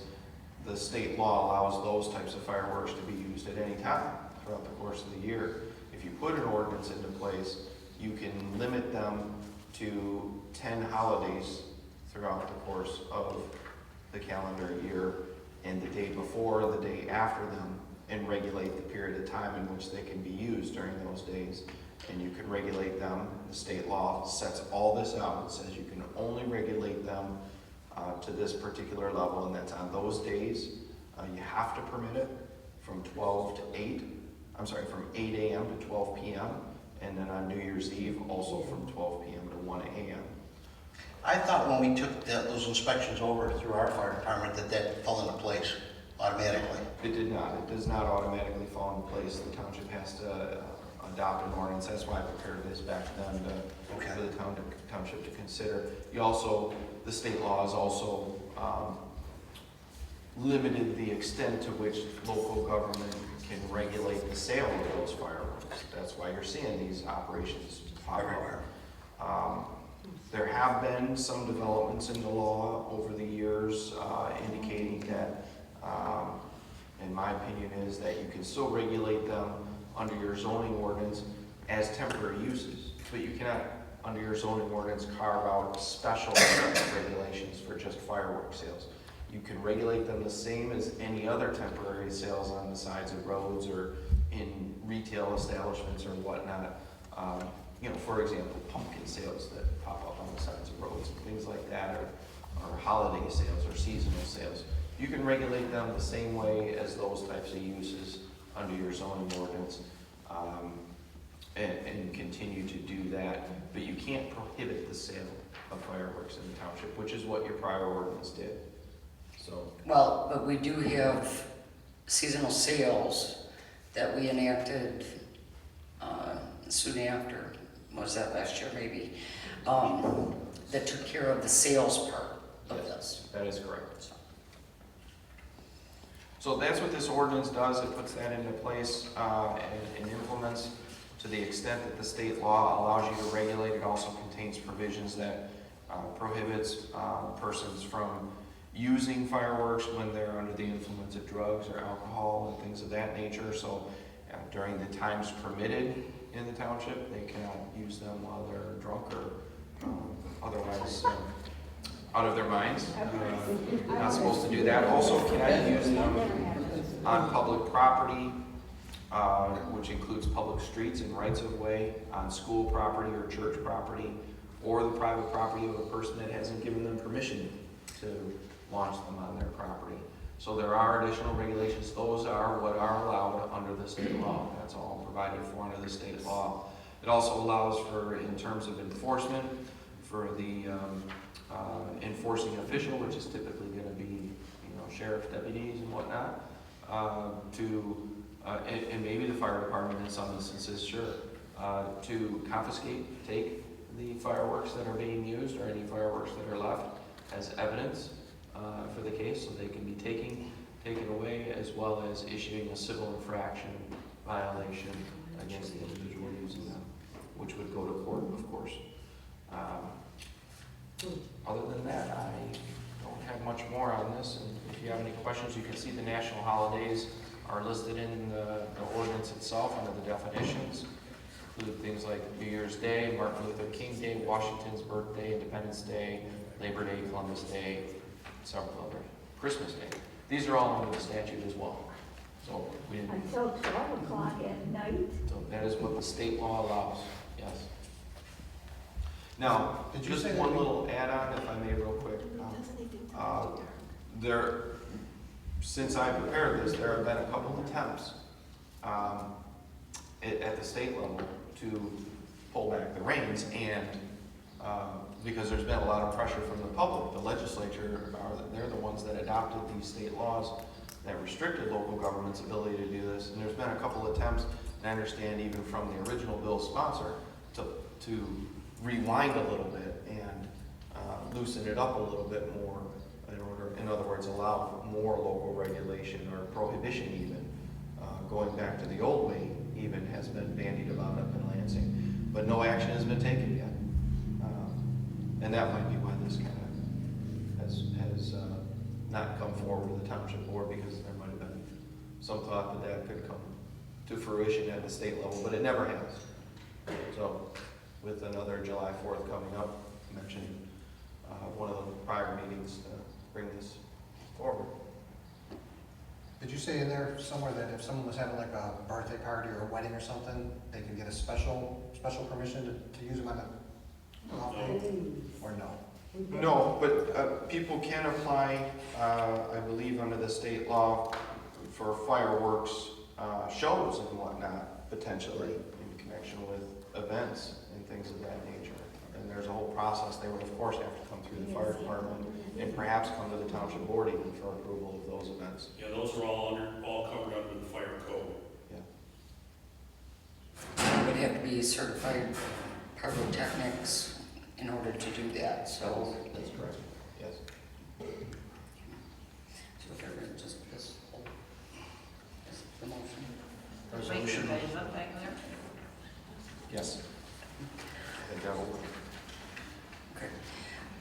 the state law allows those types of fireworks to be used at any time throughout the course of the year. If you put an ordinance into place, you can limit them to 10 holidays throughout the course of the calendar year, and the day before, the day after them, and regulate the period of time in which they can be used during those days. And you can regulate them. The state law sets all this out. It says you can only regulate them to this particular level, and that's on those days. You have to permit it from 12 to 8. I'm sorry, from 8 a.m. to 12 p.m. And then on New Year's Eve, also from 12 p.m. to 1 a.m.
I thought when we took those inspections over through our fire department that fell into place. automatically?
It did not. It does not automatically fall into place. The township has to adopt an ordinance. That's why I prepared this back then for the township to consider. You also, the state law has also limited the extent to which local government can regulate the sale of those fireworks. That's why you're seeing these operations pop up. There have been some developments in the law over the years indicating that, in my opinion, is that you can still regulate them under your zoning ordinance as temporary uses, but you cannot, under your zoning ordinance, carve out special regulations for just fireworks sales. You can regulate them the same as any other temporary sales on the sides of roads or in retail establishments or whatnot. You know, for example, pumpkin sales that pop up on the sides of roads and things like that, or holiday sales or seasonal sales. You can regulate them the same way as those types of uses under your zoning ordinance, and continue to do that. But you can't prohibit the sale of fireworks in the township, which is what your prior ordinance did. So.
Well, but we do have seasonal sales that we enacted soon after, was that last year maybe, that took care of the sales part of this.
That is correct. So that's what this ordinance does. It puts that into place and implements to the extent that the state law allows you to regulate. It also contains provisions that prohibits persons from using fireworks when they're under the influence of drugs or alcohol and things of that nature. So during the times permitted in the township, they cannot use them while they're drunk or otherwise out of their minds. Not supposed to do that. Also cannot use them on public property, which includes public streets and rights of way, on school property or church property, or the private property of a person that hasn't given them permission to launch them on their property. So there are additional regulations. Those are what are allowed under the state law. That's all provided for under the state law. It also allows for, in terms of enforcement, for the enforcing official, which is typically going to be, you know, sheriff deputies and whatnot, and maybe the fire department in some instances, sure, to confiscate, take the fireworks that are being used or any fireworks that are left as evidence for the case, so they can be taken away, as well as issuing a civil infraction violation against the individual using them, which would go to court, of course. Other than that, I don't have much more on this, and if you have any questions, you can see the national holidays are listed in the ordinance itself under the definitions. Include things like New Year's Day, Martin Luther King Day, Washington's birthday, Independence Day, Labor Day, Columbus Day, several others. Christmas Day. These are all under the statute as well. So we didn't.
Until 12 o'clock at night?
So that is what the state law allows, yes. Now, just one little add-on, if I may, real quick. Since I prepared this, there have been a couple of attempts at the state level to pull back the reins, and because there's been a lot of pressure from the public. The legislature, they're the ones that adopted these state laws that restricted local government's ability to do this, and there's been a couple of attempts, and I understand even from the original bill sponsor, to rewind a little bit and loosen it up a little bit more in other words, allow more local regulation or prohibition even. Going back to the old way even has been bandied about up in Lansing, but no action has been taken yet. And that might be why this kind of has not come forward to the township board, because there might have been some thought that could come to fruition at the state level, but it never has. So with another July 4th coming up, I mentioned one of the prior meetings to bring this forward.
Did you say in there somewhere that if someone was having like a birthday party or a wedding or something, they can get a special permission to use them on the holiday? Or no?
No, but people can apply, I believe, under the state law for fireworks shows and whatnot, potentially, in connection with events and things of that nature. And there's a whole process. They would of course have to come through the fire department and perhaps come to the township board even for approval of those events.
Yeah, those are all covered under the fire code.
It would have to be certified pyrotechnics in order to do that, so.
That's correct. Yes.
So if everyone just, this whole, this, the motion.
Resolution.
Wait, is that back there?
Yes. The devil.
Okay.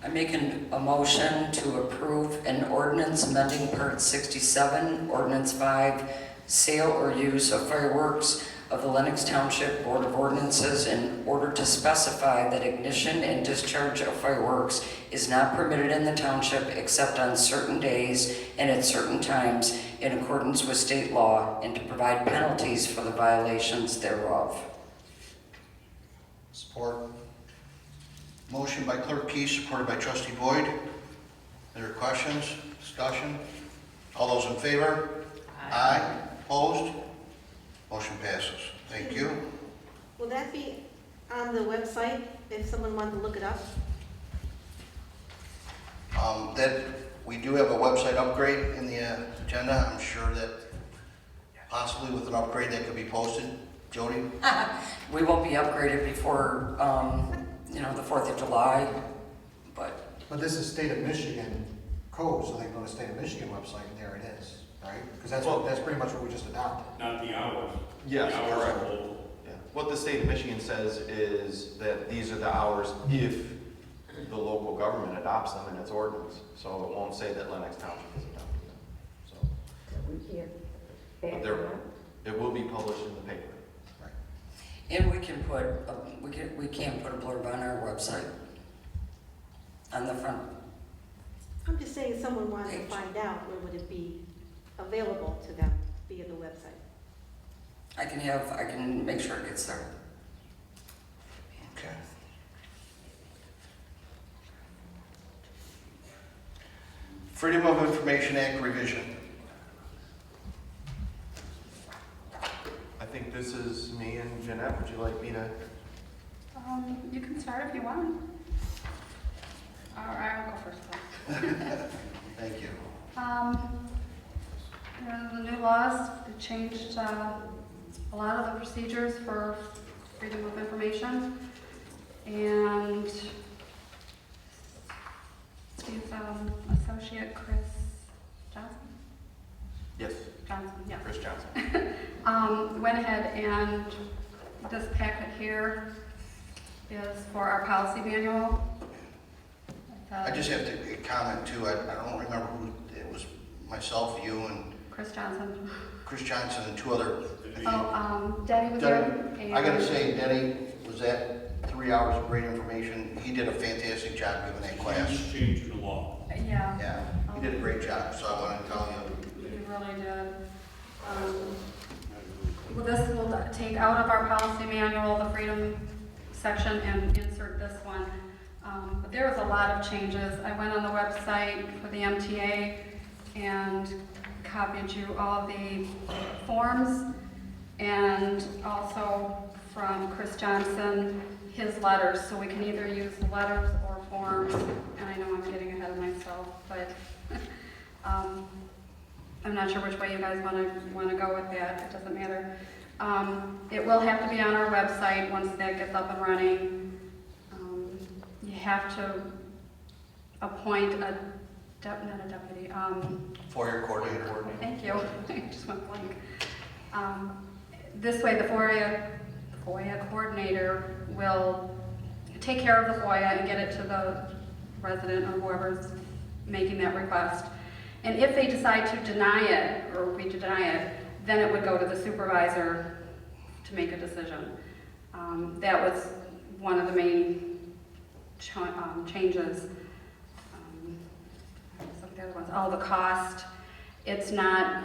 I'm making a motion to approve an ordinance amending Part 67, Ordinance 5, sale or use of fireworks of the Lenox Township Board of Ordinances in order to specify that ignition and discharge of fireworks is not permitted in the township except on certain days and at certain times in accordance with state law, and to provide penalties for the violations thereof.
Support.
Motion by Clerk Keys, supported by Trustee Boyd. Are there questions, discussion? All those in favor? Aye. Opposed? Motion passes. Thank you.
Will that be on the website if someone wanted to look it up?
We do have a website upgrade in the agenda. I'm sure that possibly with an upgrade that could be posted. Jody?
We won't be upgraded before, the 4th of July, but
But this is state of Michigan code, so they can go to state of Michigan website and there it is, right? Because that's pretty much what we just adopted.
Not the hours.
Yes,
The hours are
correct.
local.
Yeah. What the state of Michigan says is that these are the hours if the local government adopts them in its ordinance. So it won't say that Lenox Township has adopted them. So
We can't
but
back
there-
it up.
it will be published in the paper.
and we can put, we can put a blurb on our website, on the front.
I'm just saying, if someone wanted to
Page.
find out, where would it be available to them via the website?
I can make sure it gets there.
Okay. Freedom of Information Act revision.
I think this is me and Jeanette. Would you like me to?
You can start if you want. I'll go first.
Thank you.
The new laws changed a lot of the procedures for freedom of information, and Steve's associate Chris Johnson.
Yes.
Johnson, yeah.
Chris Johnson.
Went ahead and this packet here is for our policy manual.
I just have to comment too, I don't remember who, it was myself, you, and
Chris Johnson.
Chris Johnson and two other.
Denny was there.
I gotta say, Denny was at 3 hours of great information. He did a fantastic job giving that class.
Huge change in the law.
Yeah.
Yeah, he did a great job, so I want to tell you.
You really did. Well, this will take out of our policy manual the freedom section and insert this one. But there was a lot of changes. I went on the website for the MTA and copied you all the forms, and also from Chris Johnson, his letters, so we can either use the letters or forms. And I know I'm getting ahead of myself, but I'm not sure which way you guys want to go with that. It doesn't matter. It will have to be on our website once that gets up and running. You have to appoint not a deputy.
FOIA coordinator.
Thank you. I just went blank. This way, the FOIA coordinator will take care of the FOIA and get it to the resident or whoever's making that request. And if they decide to deny it, or we deny it, then it would go to the supervisor to make a decision. That was one of the main changes. Some of the other ones. Oh, the cost. It's not,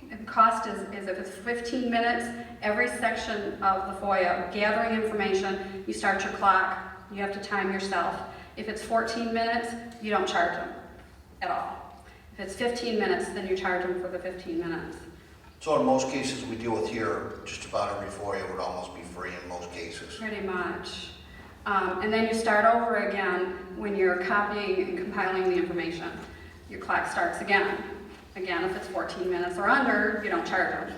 the cost is if it's 15 minutes, every section of the FOIA, gathering information, you start your clock, you have to time yourself. If it's 14 minutes, you don't charge them at all. If it's 15 minutes, then you charge them for the 15 minutes.
So in most cases we deal with here, just about every FOIA would almost be free in most cases.
Pretty much. And then you start over again when you're copying and compiling the information. Your clock starts again. Again, if it's 14 minutes or under, you don't charge them.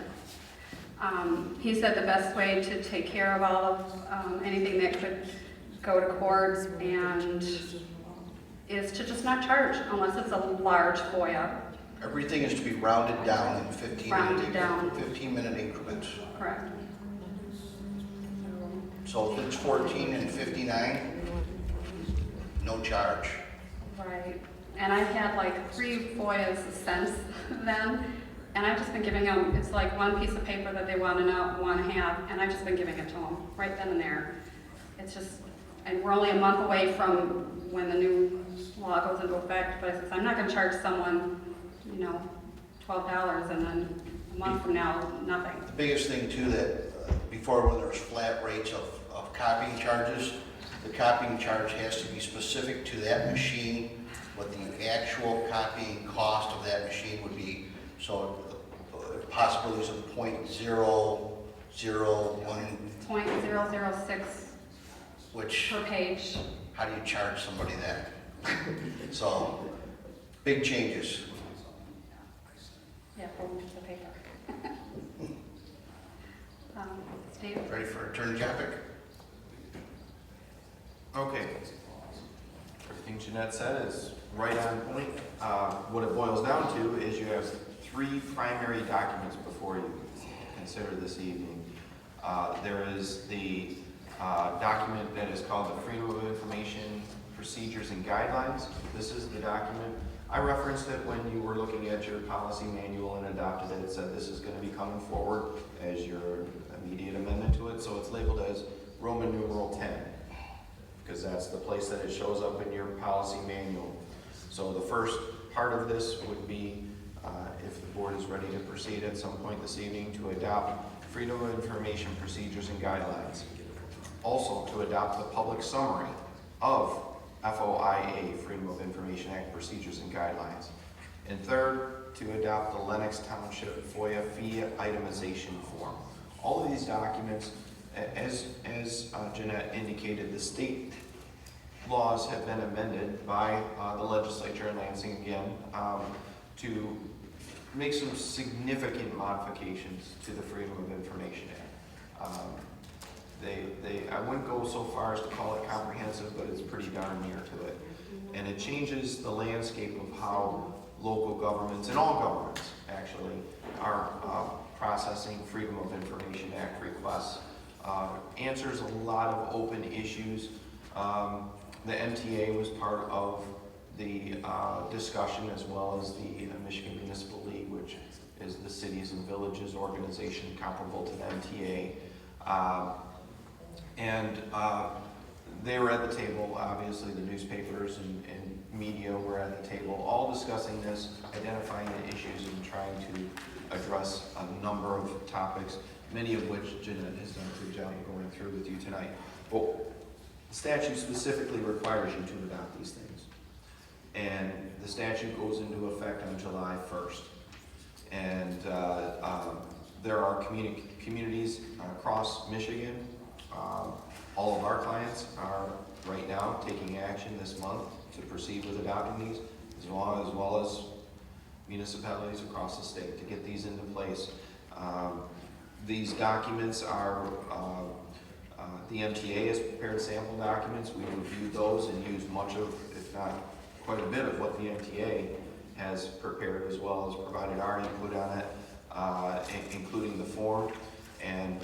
He said the best way to take care of all of anything that could go to court and is to just not charge unless it's a large FOIA.
Everything is to be rounded down in 15
Rounded down.
15-minute increments.
Correct.
So if it's 14 and 59, no charge.
Right. And I've had like 3 FOIAs since then, and I've just been giving them, it's like one piece of paper that they want to know, want to have, and I've just been giving it to them right then and there. It's just, and we're only a month away from when the new law goes into effect, but I'm not going to charge someone, you know, $12 and then a month from now, nothing.
The biggest thing too that before when there's flat rates of copying charges, the copying charge has to be specific to that machine, what the actual copying cost of that machine would be. So possibilities of 0.001,
0.006
which,
per page.
how do you charge somebody that? So, big changes.
Yeah, for the paper. Steve?
Ready for a turn topic?
Okay. Everything Jeanette said is right on point. What it boils down to is you have 3 primary documents before you consider this evening. There is the document that is called the Freedom of Information Procedures and Guidelines. This is the document. I referenced it when you were looking at your policy manual and adopted it. It said this is going to be coming forward as your immediate amendment to it. So it's labeled as Roman numeral 10, because that's the place that it shows up in your policy manual. So the first part of this would be, if the board is ready to proceed at some point this evening, to adopt Freedom of Information Procedures and Guidelines. Also, to adopt the public summary of FOIA, Freedom of Information Act Procedures and Guidelines. And third, to adopt the Lenox Township FOIA fee itemization form. All of these documents, as Jeanette indicated, the state laws have been amended by the legislature in Lansing again to make some significant modifications to the Freedom of Information Act. I wouldn't go so far as to call it comprehensive, but it's pretty darn near to it. And it changes the landscape of how local governments, and all governments actually, are processing Freedom of Information Act requests. Answers a lot of open issues. The MTA was part of the discussion, as well as the Michigan Municipal League, which is the cities and villages organization comparable to the MTA. They were at the table. Obviously the newspapers and media were at the table, all discussing this, identifying the issues, and trying to address a number of topics, many of which Jeanette has done a good job of going through with you tonight. But the statute specifically requires you to adopt these things. And the statute goes into effect on July 1st. And there are communities across Michigan. All of our clients are right now taking action this month to proceed with adopting these, as well as municipalities across the state to get these into place. These documents are, the MTA has prepared sample documents. We reviewed those and used much of, if not quite a bit of what the MTA has prepared, as well as provided our input on it, including the form. And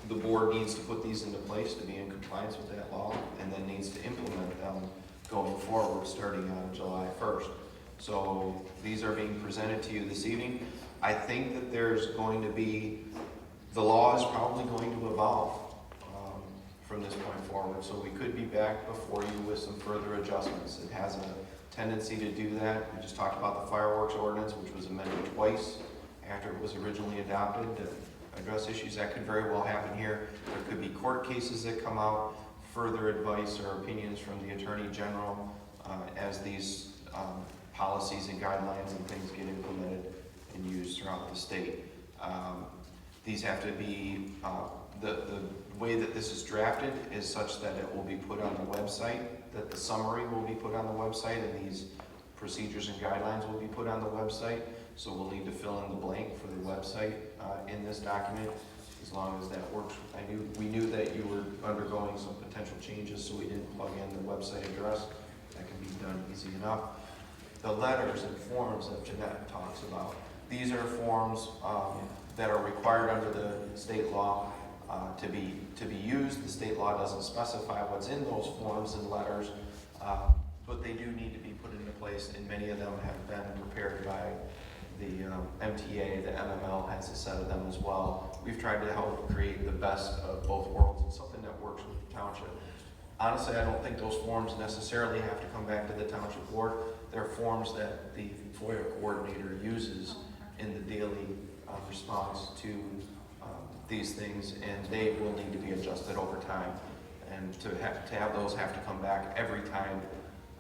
the board needs to put these into place to be in compliance with that law, and then needs to implement them going forward starting on July 1st. So these are being presented to you this evening. I think that there's going to be, the law is probably going to evolve from this point forward. So we could be back before you with some further adjustments. It has a tendency to do that. We just talked about the fireworks ordinance, which was amended twice after it was originally adopted to address issues that could very well happen here. There could be court cases that come out, further advice or opinions from the Attorney General as these policies and guidelines and things get implemented and used throughout the state. These have to be, the the way that this is drafted is such that it will be put on the website, that the summary will be put on the website, and these procedures and guidelines will be put on the website. So we'll need to fill in the blank for the website in this document, as long as that works. We knew that you were undergoing some potential changes, so we didn't plug in the website address. That can be done easy enough. The letters and forms that Jeanette talks about, these are forms that are required under the state law to be used. The state law doesn't specify what's in those forms and letters, but they do need to be put into place, and many of them have been prepared by the MTA. The MML has a set of them as well. We've tried to help create the best of both worlds and something that works with the township. Honestly, I don't think those forms necessarily have to come back to the township board. They're forms that the FOIA coordinator uses in the daily response to these things, and they will need to be adjusted over time. And to have those have to come back every time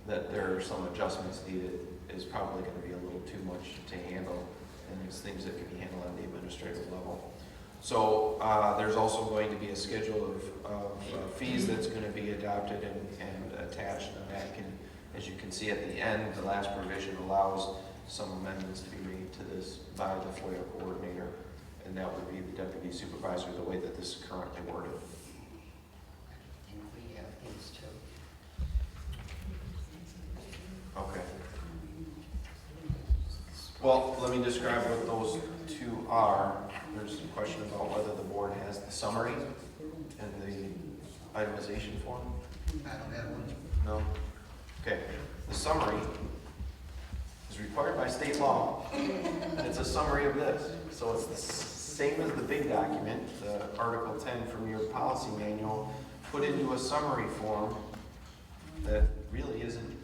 that there are some adjustments needed is probably going to be a little too much to handle, and it's things that can be handled on the administrative level. So there's also going to be a schedule of fees that's going to be adopted and attached, and that can, as you can see at the end, the last provision allows some amendments to be made to this by the FOIA coordinator, and that would be the deputy supervisor, the way that this is currently worded.
I think we have these two.
Okay. Well, let me describe what those two are. There's a question about whether the board has the summary and the itemization form.
I don't have one.
No? Okay. The summary is required by state law, and it's a summary of this. So it's the same as the big document, the Article 10 from your policy manual, put into a summary form that really isn't,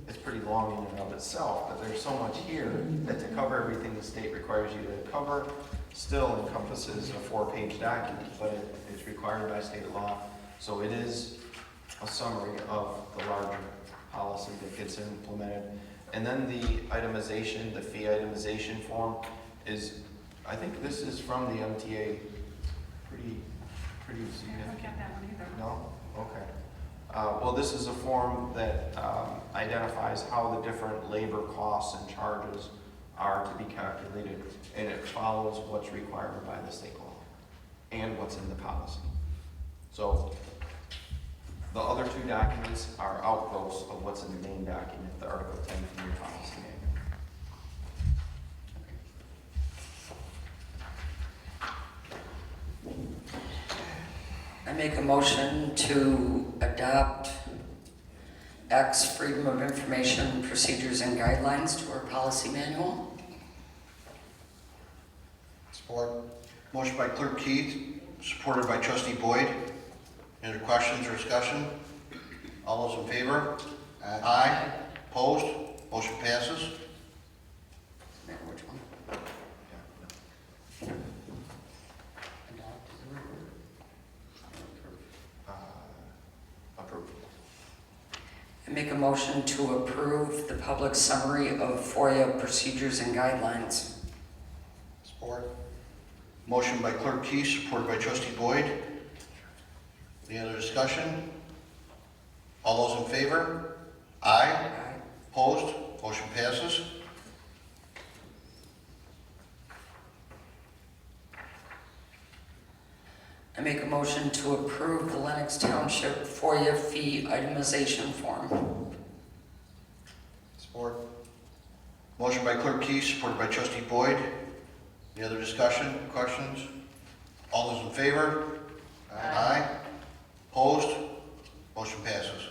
it's pretty long in and of itself, but there's so much here that to cover everything the state requires you to cover still encompasses a 4-page document, but it's required by state law. So it is a summary of the larger policy that gets implemented. And then the itemization, the fee itemization form is, I think this is from the MTA, pretty significant.
I don't get that one either.
No? Okay. Well, this is a form that identifies how the different labor costs and charges are to be calculated, and it follows what's required by the state law and what's in the policy. So the other two documents are outgrowths of what's in the main document, the Article 10 from your policy manual.
I make a motion to adopt X Freedom of Information Procedures and Guidelines to our policy manual.
Support.
Motion by Clerk Keith, supported by Trustee Boyd. Any other questions or discussion? All those in favor? Aye. Opposed? Motion passes.
Matter which one?
Approved.
I make a motion to approve the public summary of FOIA procedures and guidelines.
Support.
Motion by Clerk Keith, supported by Trustee Boyd. Any other discussion? All those in favor? Aye. Opposed? Motion passes.
I make a motion to approve the Lenox Township FOIA fee itemization form.
Support.
Motion by Clerk Keith, supported by Trustee Boyd. Any other discussion, questions? All those in favor? Aye. Opposed? Motion passes.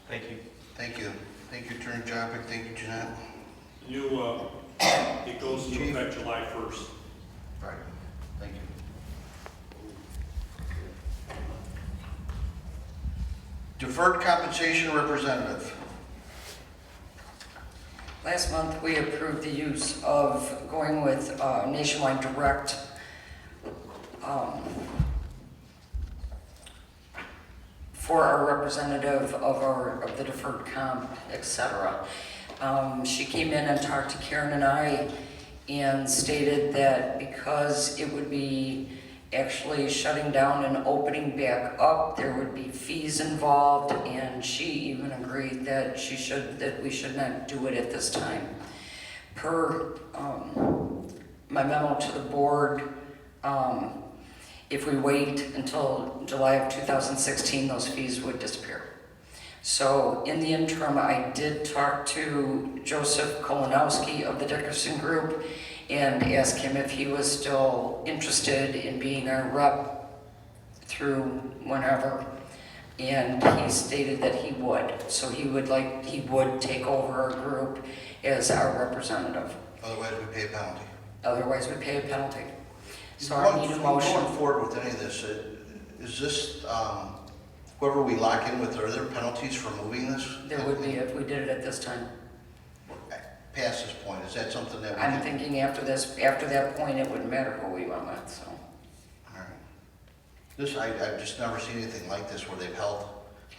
Thank you.
Thank you. Thank you, Attorney Jarvik. Thank you, Jeanette.
It goes into effect July 1st.
Right. Thank you. Deferred compensation representative.
Last month, we approved the use of going with Nationwide Direct for our representative of the deferred comp, etc. She came in and talked to Karen and I and stated that because it would be actually shutting down and opening back up, there would be fees involved, and she even agreed that we should not do it at this time. Per my memo to the board, if we wait until July of 2016, those fees would disappear. So in the interim, I did talk to Joseph Kolonowski of the Dickerson Group and ask him if he was still interested in being our rep through whenever. And he stated that he would. So he would take over our group as our representative.
Otherwise, we pay a penalty.
Otherwise, we pay a penalty. So I need a motion.
Going forward with any of this, is this, whoever we lock in with, are there penalties for moving this?
There would be if we did it at this time.
Past this point, is that something that we
I'm
can?
thinking after that point, it wouldn't matter who we went with, so.
All right. This, I've just never seen anything like this where they've held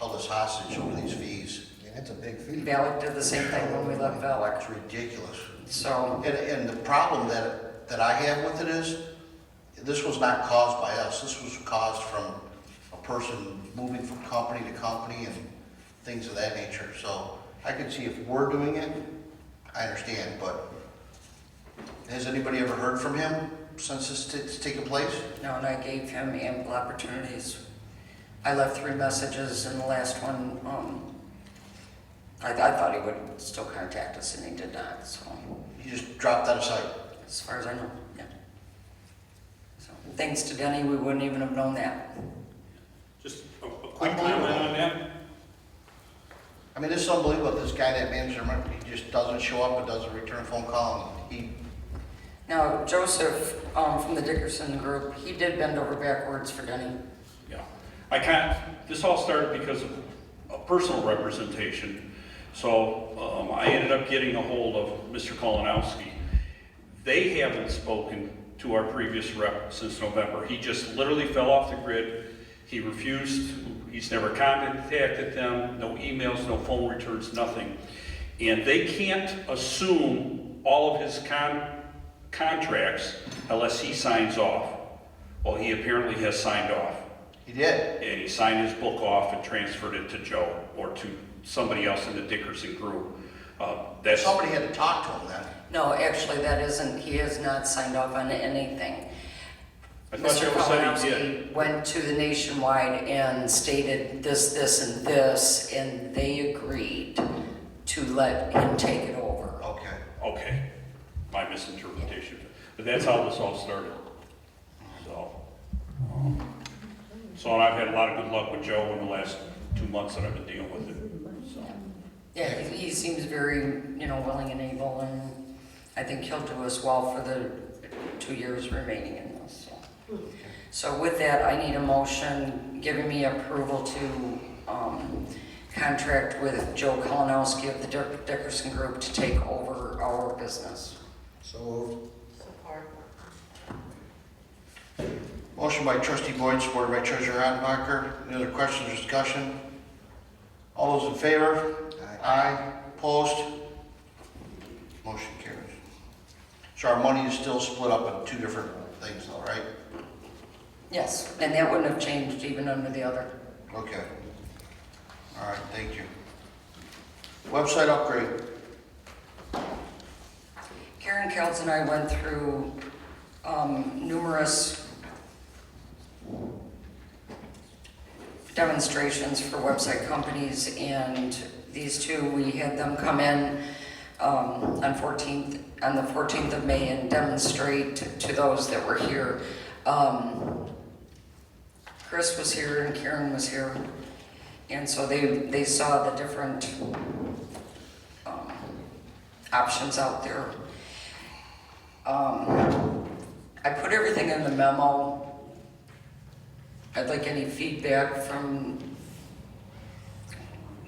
us hostage over these fees.
I mean, it's a big fee.
Valak did the same thing when we left Valak.
It's ridiculous.
So,
And the problem that I have with it is, this was not caused by us. This was caused from a person moving from company to company and things of that nature. So I could see if we're doing it, I understand, but has anybody ever heard from him since this it's taken place?
no, and I gave him ample opportunities. I left 3 messages, and the last one, I thought he would still contact us, and he did not, so,
He just dropped out of sight.
as far as I know, yeah. So, thanks to Denny, we wouldn't even have known that.
Just a quick comment on that.
I mean, this is unbelievable. This guy that manages him, he just doesn't show up and doesn't return a phone call.
Now, Joseph, from the Dickerson Group, he did bend over backwards for Denny.
Yeah. This all started because of a personal representation. So I ended up getting a hold of Mr. Kolonowski. They haven't spoken to our previous rep since November. He just literally fell off the grid. He refused. He's never contacted them. No emails, no phone returns, nothing. And they can't assume all of his contracts unless he signs off. Well, he apparently has signed off.
He did.
And he signed his book off and transferred it to Joe or to somebody else in the Dickerson Group.
Somebody had to talk to him then.
No, actually, he has not signed off on anything.
I thought
Mr.
Joe said he
Kolonowski
did.
went to the Nationwide and stated this, and this, and they agreed to let him take it over.
Okay. My misinterpretation. But that's how this all started. So I've had a lot of good luck with Joe in the last 2 months that I've been dealing with it. So.
Yeah, he seems very, willing and able, and I think he'll do us well for the 2 years remaining in this. So with that, I need a motion giving me approval to contract with Joe Kolonowski of the Dickerson Group to take over our business.
So moved.
Support.
Motion by trustee Boyd, supported by treasurer Attenbacher. Any other questions or discussion? All those in favor? Aye. Opposed? Motion carries. So our money is still split up in 2 different things though, right?
Yes, and that wouldn't have changed even under the other.
Okay. All right, thank you. Website upgrade.
Karen Keltz and I went through numerous demonstrations for website companies, and these 2, we had them come in on the 14th of May and demonstrate to those that were here. Chris was here and Karen was here, and so they saw the different options out there. I put everything in the memo. I'd like any feedback from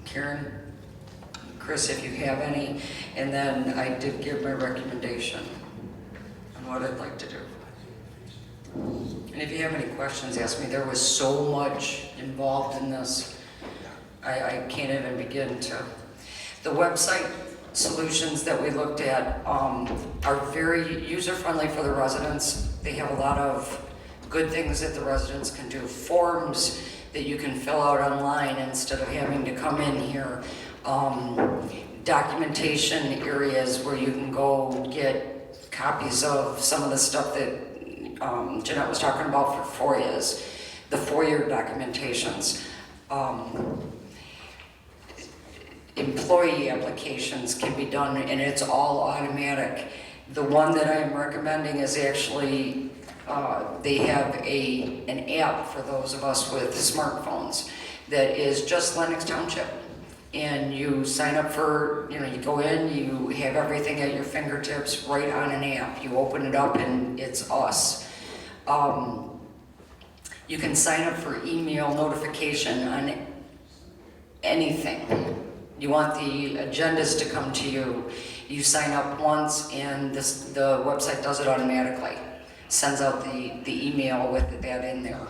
Karen, Chris, if you have any, and then I did give my recommendation on what I'd like to do. And if you have any questions, ask me. There was so much involved in this. I can't even begin to. The website solutions that we looked at are very user-friendly for the residents. They have a lot of good things that the residents can do, forms that you can fill out online instead of having to come in here, documentation areas where you can go get copies of some of the stuff that Jeanette was talking about for FOIAs, the FOIA documentations. Employee applications can be done, and it's all automatic. The one that I'm recommending is actually, they have an app for those of us with smartphones that is just Lenox Township. And you sign up for, you go in, you have everything at your fingertips right on an app. You open it up and it's us. You can sign up for email notification on anything. You want the agendas to come to you. You sign up once and the website does it automatically. Sends out the email with that in there.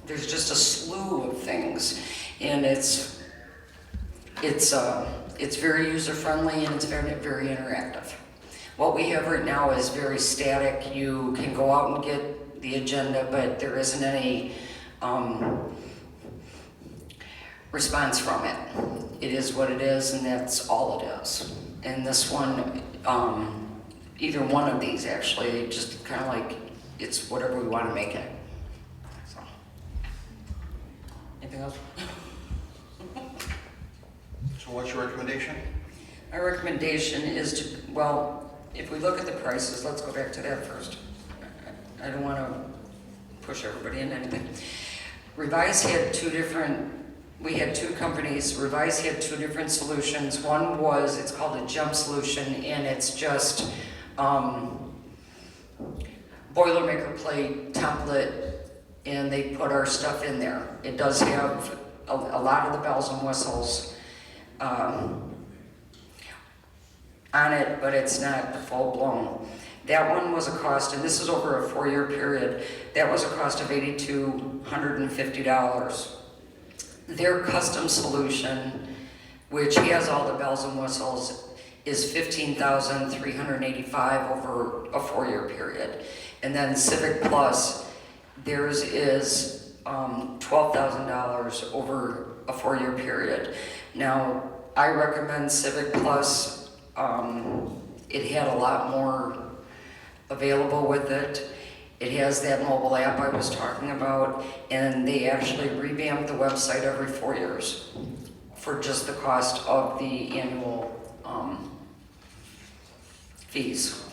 There's just a slew of things, and it's very user-friendly and it's very, very interactive. What we have right now is very static. You can go out and get the agenda, but there isn't any response from it. It is what it is, and that's all it is. And this one, either one of these actually, just kind of like, it's whatever we want to make it. So. Anything else?
So what's your recommendation?
My recommendation is to, well, if we look at the prices, let's go back to that first. I don't want to push everybody into anything. Revise had we had two companies. Revise had two different solutions. One was, it's called a jump solution, and it's just Boilermaker plate template, and they put our stuff in there. It does have a lot of the bells and whistles on it, but it's not the full-blown. That one was a cost, and this is over a 4-year period, that was a cost of $8,250. Their custom solution, which has all the bells and whistles, is $15,385 over a 4-year period. And then Civic Plus, theirs is $12,000 over a 4-year period. Now, I recommend Civic Plus. It had a lot more available with it. It has that mobile app I was talking about, and they actually revamp the website every 4 years for just the cost of the annual fees.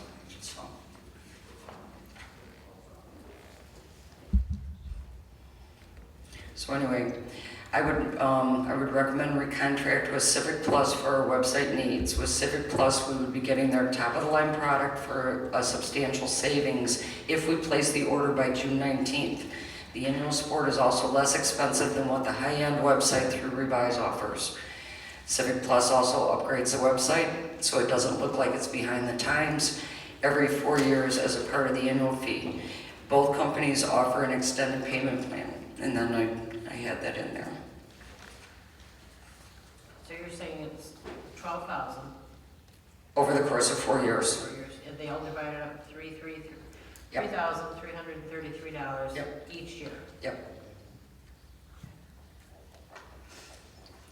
So anyway, I would recommend recontract with Civic Plus for our website needs. With Civic Plus, we would be getting their top-of-the-line product for a substantial savings if we place the order by June 19th. The annual support is also less expensive than what the high-end website through Revise offers. Civic Plus also upgrades the website so it doesn't look like it's behind the times every 4 years as a part of the annual fee. Both companies offer an extended payment plan, and then I had that in there.
So you're saying it's 12,000?
Over the course of 4 years.
4 years, and they all divided up
Yep.
$3,333
Yep.
each year?
Yep.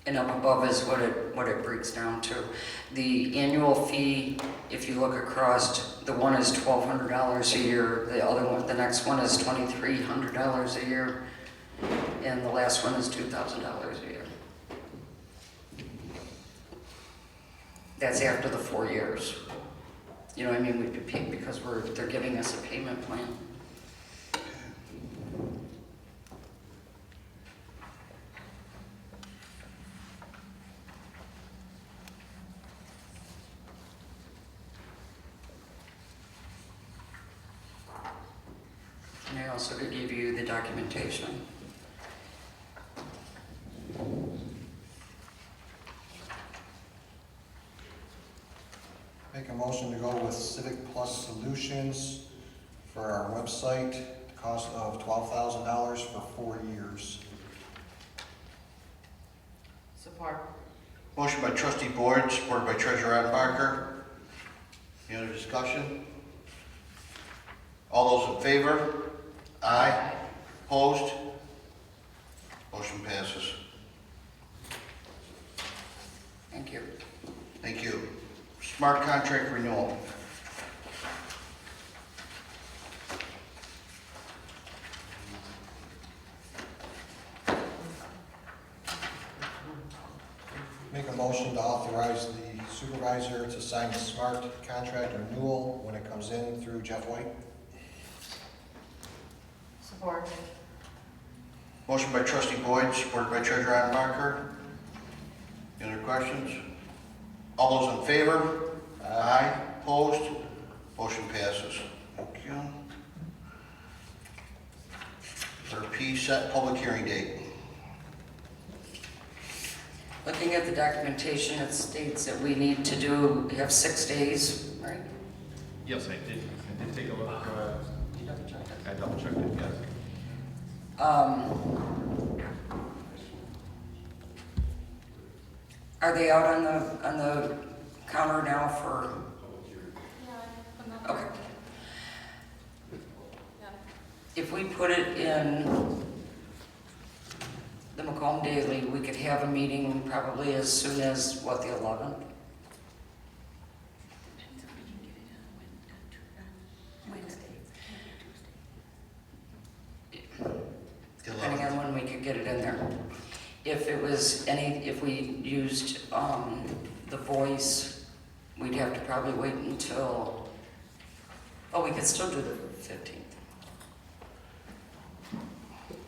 And up above is what it breaks down to. The annual fee, if you look across, the one is $1,200 a year, the next one is $2,300 a year, and the last one is $2,000 a year. That's after the 4 years. You know what I mean? We'd be paying because they're giving us a payment plan. And I also could give you the documentation.
Make a motion to go with Civic Plus Solutions for our website, the cost of $12,000 for 4 years.
Support.
Motion by trustee Boyd, supported by treasurer Attenbacher. Any other discussion? All those in favor? Aye. Opposed? Motion passes.
Thank you.
Thank you. Smart contract renewal.
Make a motion to authorize the supervisor to sign the smart contract renewal when it comes in through Jeff White.
Support.
Motion by trustee Boyd, supported by treasurer Attenbacher. Any other questions? All those in favor? Aye. Opposed? Motion passes. Thank you. Letter P, set public hearing date.
Looking at the documentation, it states that we need to have 6 days, right?
Yes, I did take a look.
You double checked it.
I double checked it, yes.
Are they out on the counter now for? Okay. If we put it in the Macomb Daily, we could have a meeting probably as soon as, what, the 11th? Depending on when we could get it in there. If it was if we used the voice, we'd have to probably wait until, oh, we could still do the 15th.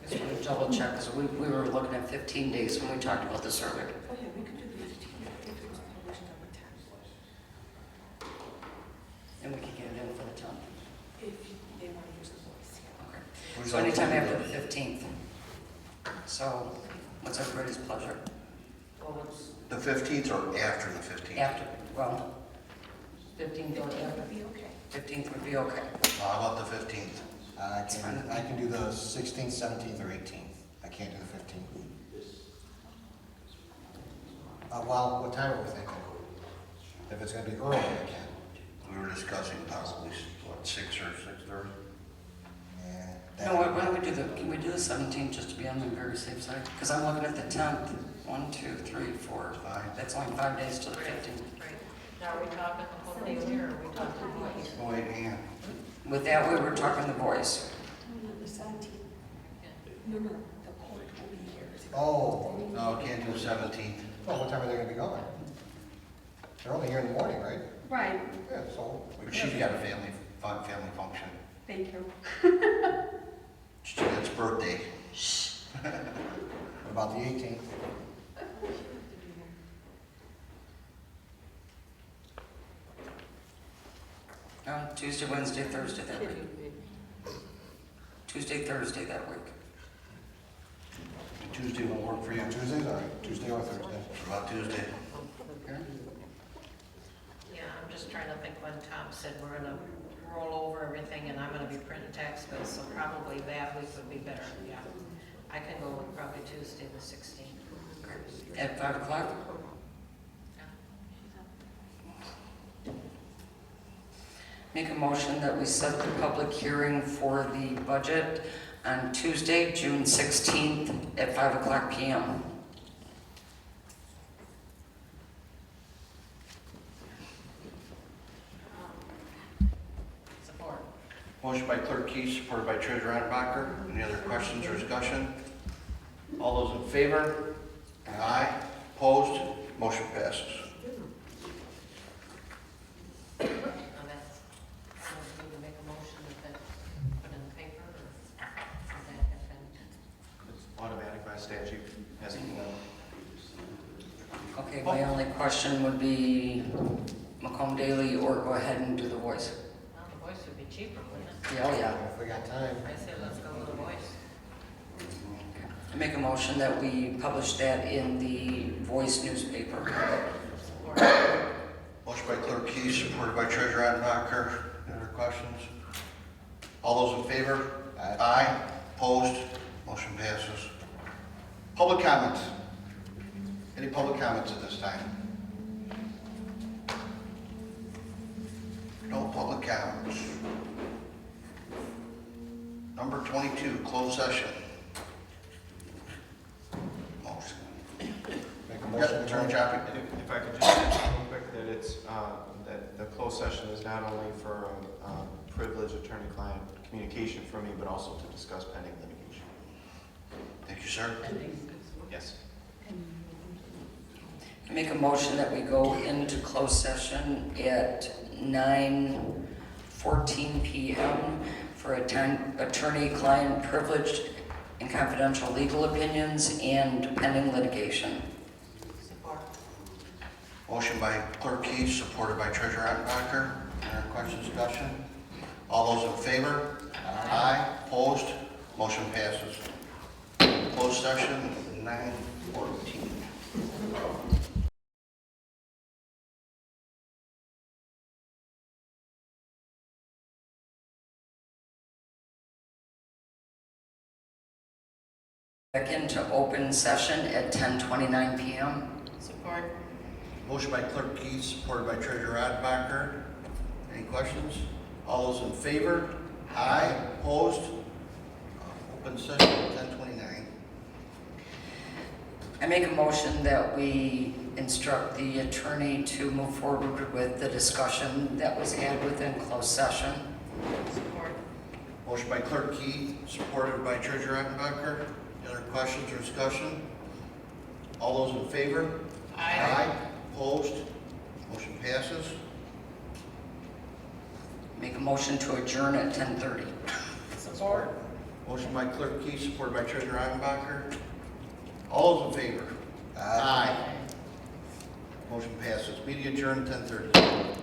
Just want to double check, because we were looking at 15 days when we talked about this earlier.
Oh, yeah, we could do the 15th if it was published on the 10th.
And we could get it in for the 10th.
If they want to use the voice, yeah.
Okay. So anytime after the 15th. So, what's everybody's pleasure?
Well, it's
The 15th or after the 15th?
After, well, 15th or after?
Would be okay.
15th would be okay.
How about the 15th?
I can do the 16th, 17th, or 18th. I can't do the 15th. Well, what time are we thinking? If it's gonna be early, I can.
We were discussing possibly, what, 6 or 6:30?
Yeah.
No, why don't we do can we do the 17th just to be on the very safe side? Because I'm looking at the 10th. 1, 2, 3, 4, 5. That's only 5 days to the 15th.
right. Now, are we talking the whole thing here, or are we talking voice?
Oh, wait, hang on.
With that, we were talking the voice.
The 17th. No, the court will be here.
Oh,
No, can't do the 17th.
well, what time are they gonna be going? They're only here in the morning, right?
Right,
Yeah, so.
She's got a family function.
thank you.
It's Jeanette's birthday.
What about the 18th?
Tuesday, Wednesday, Thursday that week. Tuesday, Thursday that week.
Tuesday won't work for you.
Tuesdays, all right, Tuesday or Thursday.
What about Tuesday?
Yeah, I'm just trying to think when Tom said we're gonna roll over everything and I'm gonna be printing tax bills, so probably that week would be better, yeah. I can go with probably Tuesday the 16th.
At 5 o'clock? Make a motion that we set the public hearing for the budget on Tuesday, June 16th at 5 o'clock p.m.
Support.
Motion by Clerk Keith, supported by Treasurer Attenbacher. Any other questions or discussion? All those in favor? Aye. Opposed? Motion passes.
Now that's, so we need to make a motion that put in the paper, or that have been?
It's automatic by statute, as you know.
Okay, my only question would be Macomb Daily or go ahead and do the voice.
Well, the voice would be cheaper, wouldn't it?
Yeah, oh yeah.
If we got time.
I said, let's go with the voice.
I make a motion that we publish that in the Voice newspaper.
Support.
Motion by Clerk Keith, supported by Treasurer Attenbacher. Any other questions? All those in favor?
Aye.
Aye. Opposed? Motion passes. Public comments. Any public comments at this time? No public comments. 22, closed session. Motion.
Make a
Yep,
motion.
Attorney Chappie.
If I could just add real quick that it's, that the closed session is not only for privileged attorney-client communication from me, but also to discuss pending litigation.
Thank you, sir.
Yes.
I make a motion that we go into closed session at 9:14 p.m. for attorney-client privileged and confidential legal opinions and pending litigation.
Motion by Clerk Keith, supported by Treasurer Attenbacher. Any questions, discussion? All those in favor? Aye. Opposed? Motion passes. Closed session, 9:14.
Back into open session at 10:29 p.m.
Support.
Motion by Clerk Keith, supported by Treasurer Attenbacher. Any questions? All those in favor? Aye. Opposed? Open session, 10:29.
I make a motion that we instruct the attorney to move forward with the discussion that was had within closed session.
Support.
Motion by Clerk Keith, supported by Treasurer Attenbacher. Any other questions or discussion? All those in favor?
Aye.
Opposed? Motion passes.
Make a motion to adjourn at 10:30.
Support.
Motion by Clerk Keith, supported by Treasurer Attenbacher. All those in favor? Aye. Motion passes. Meeting adjourned 10:30.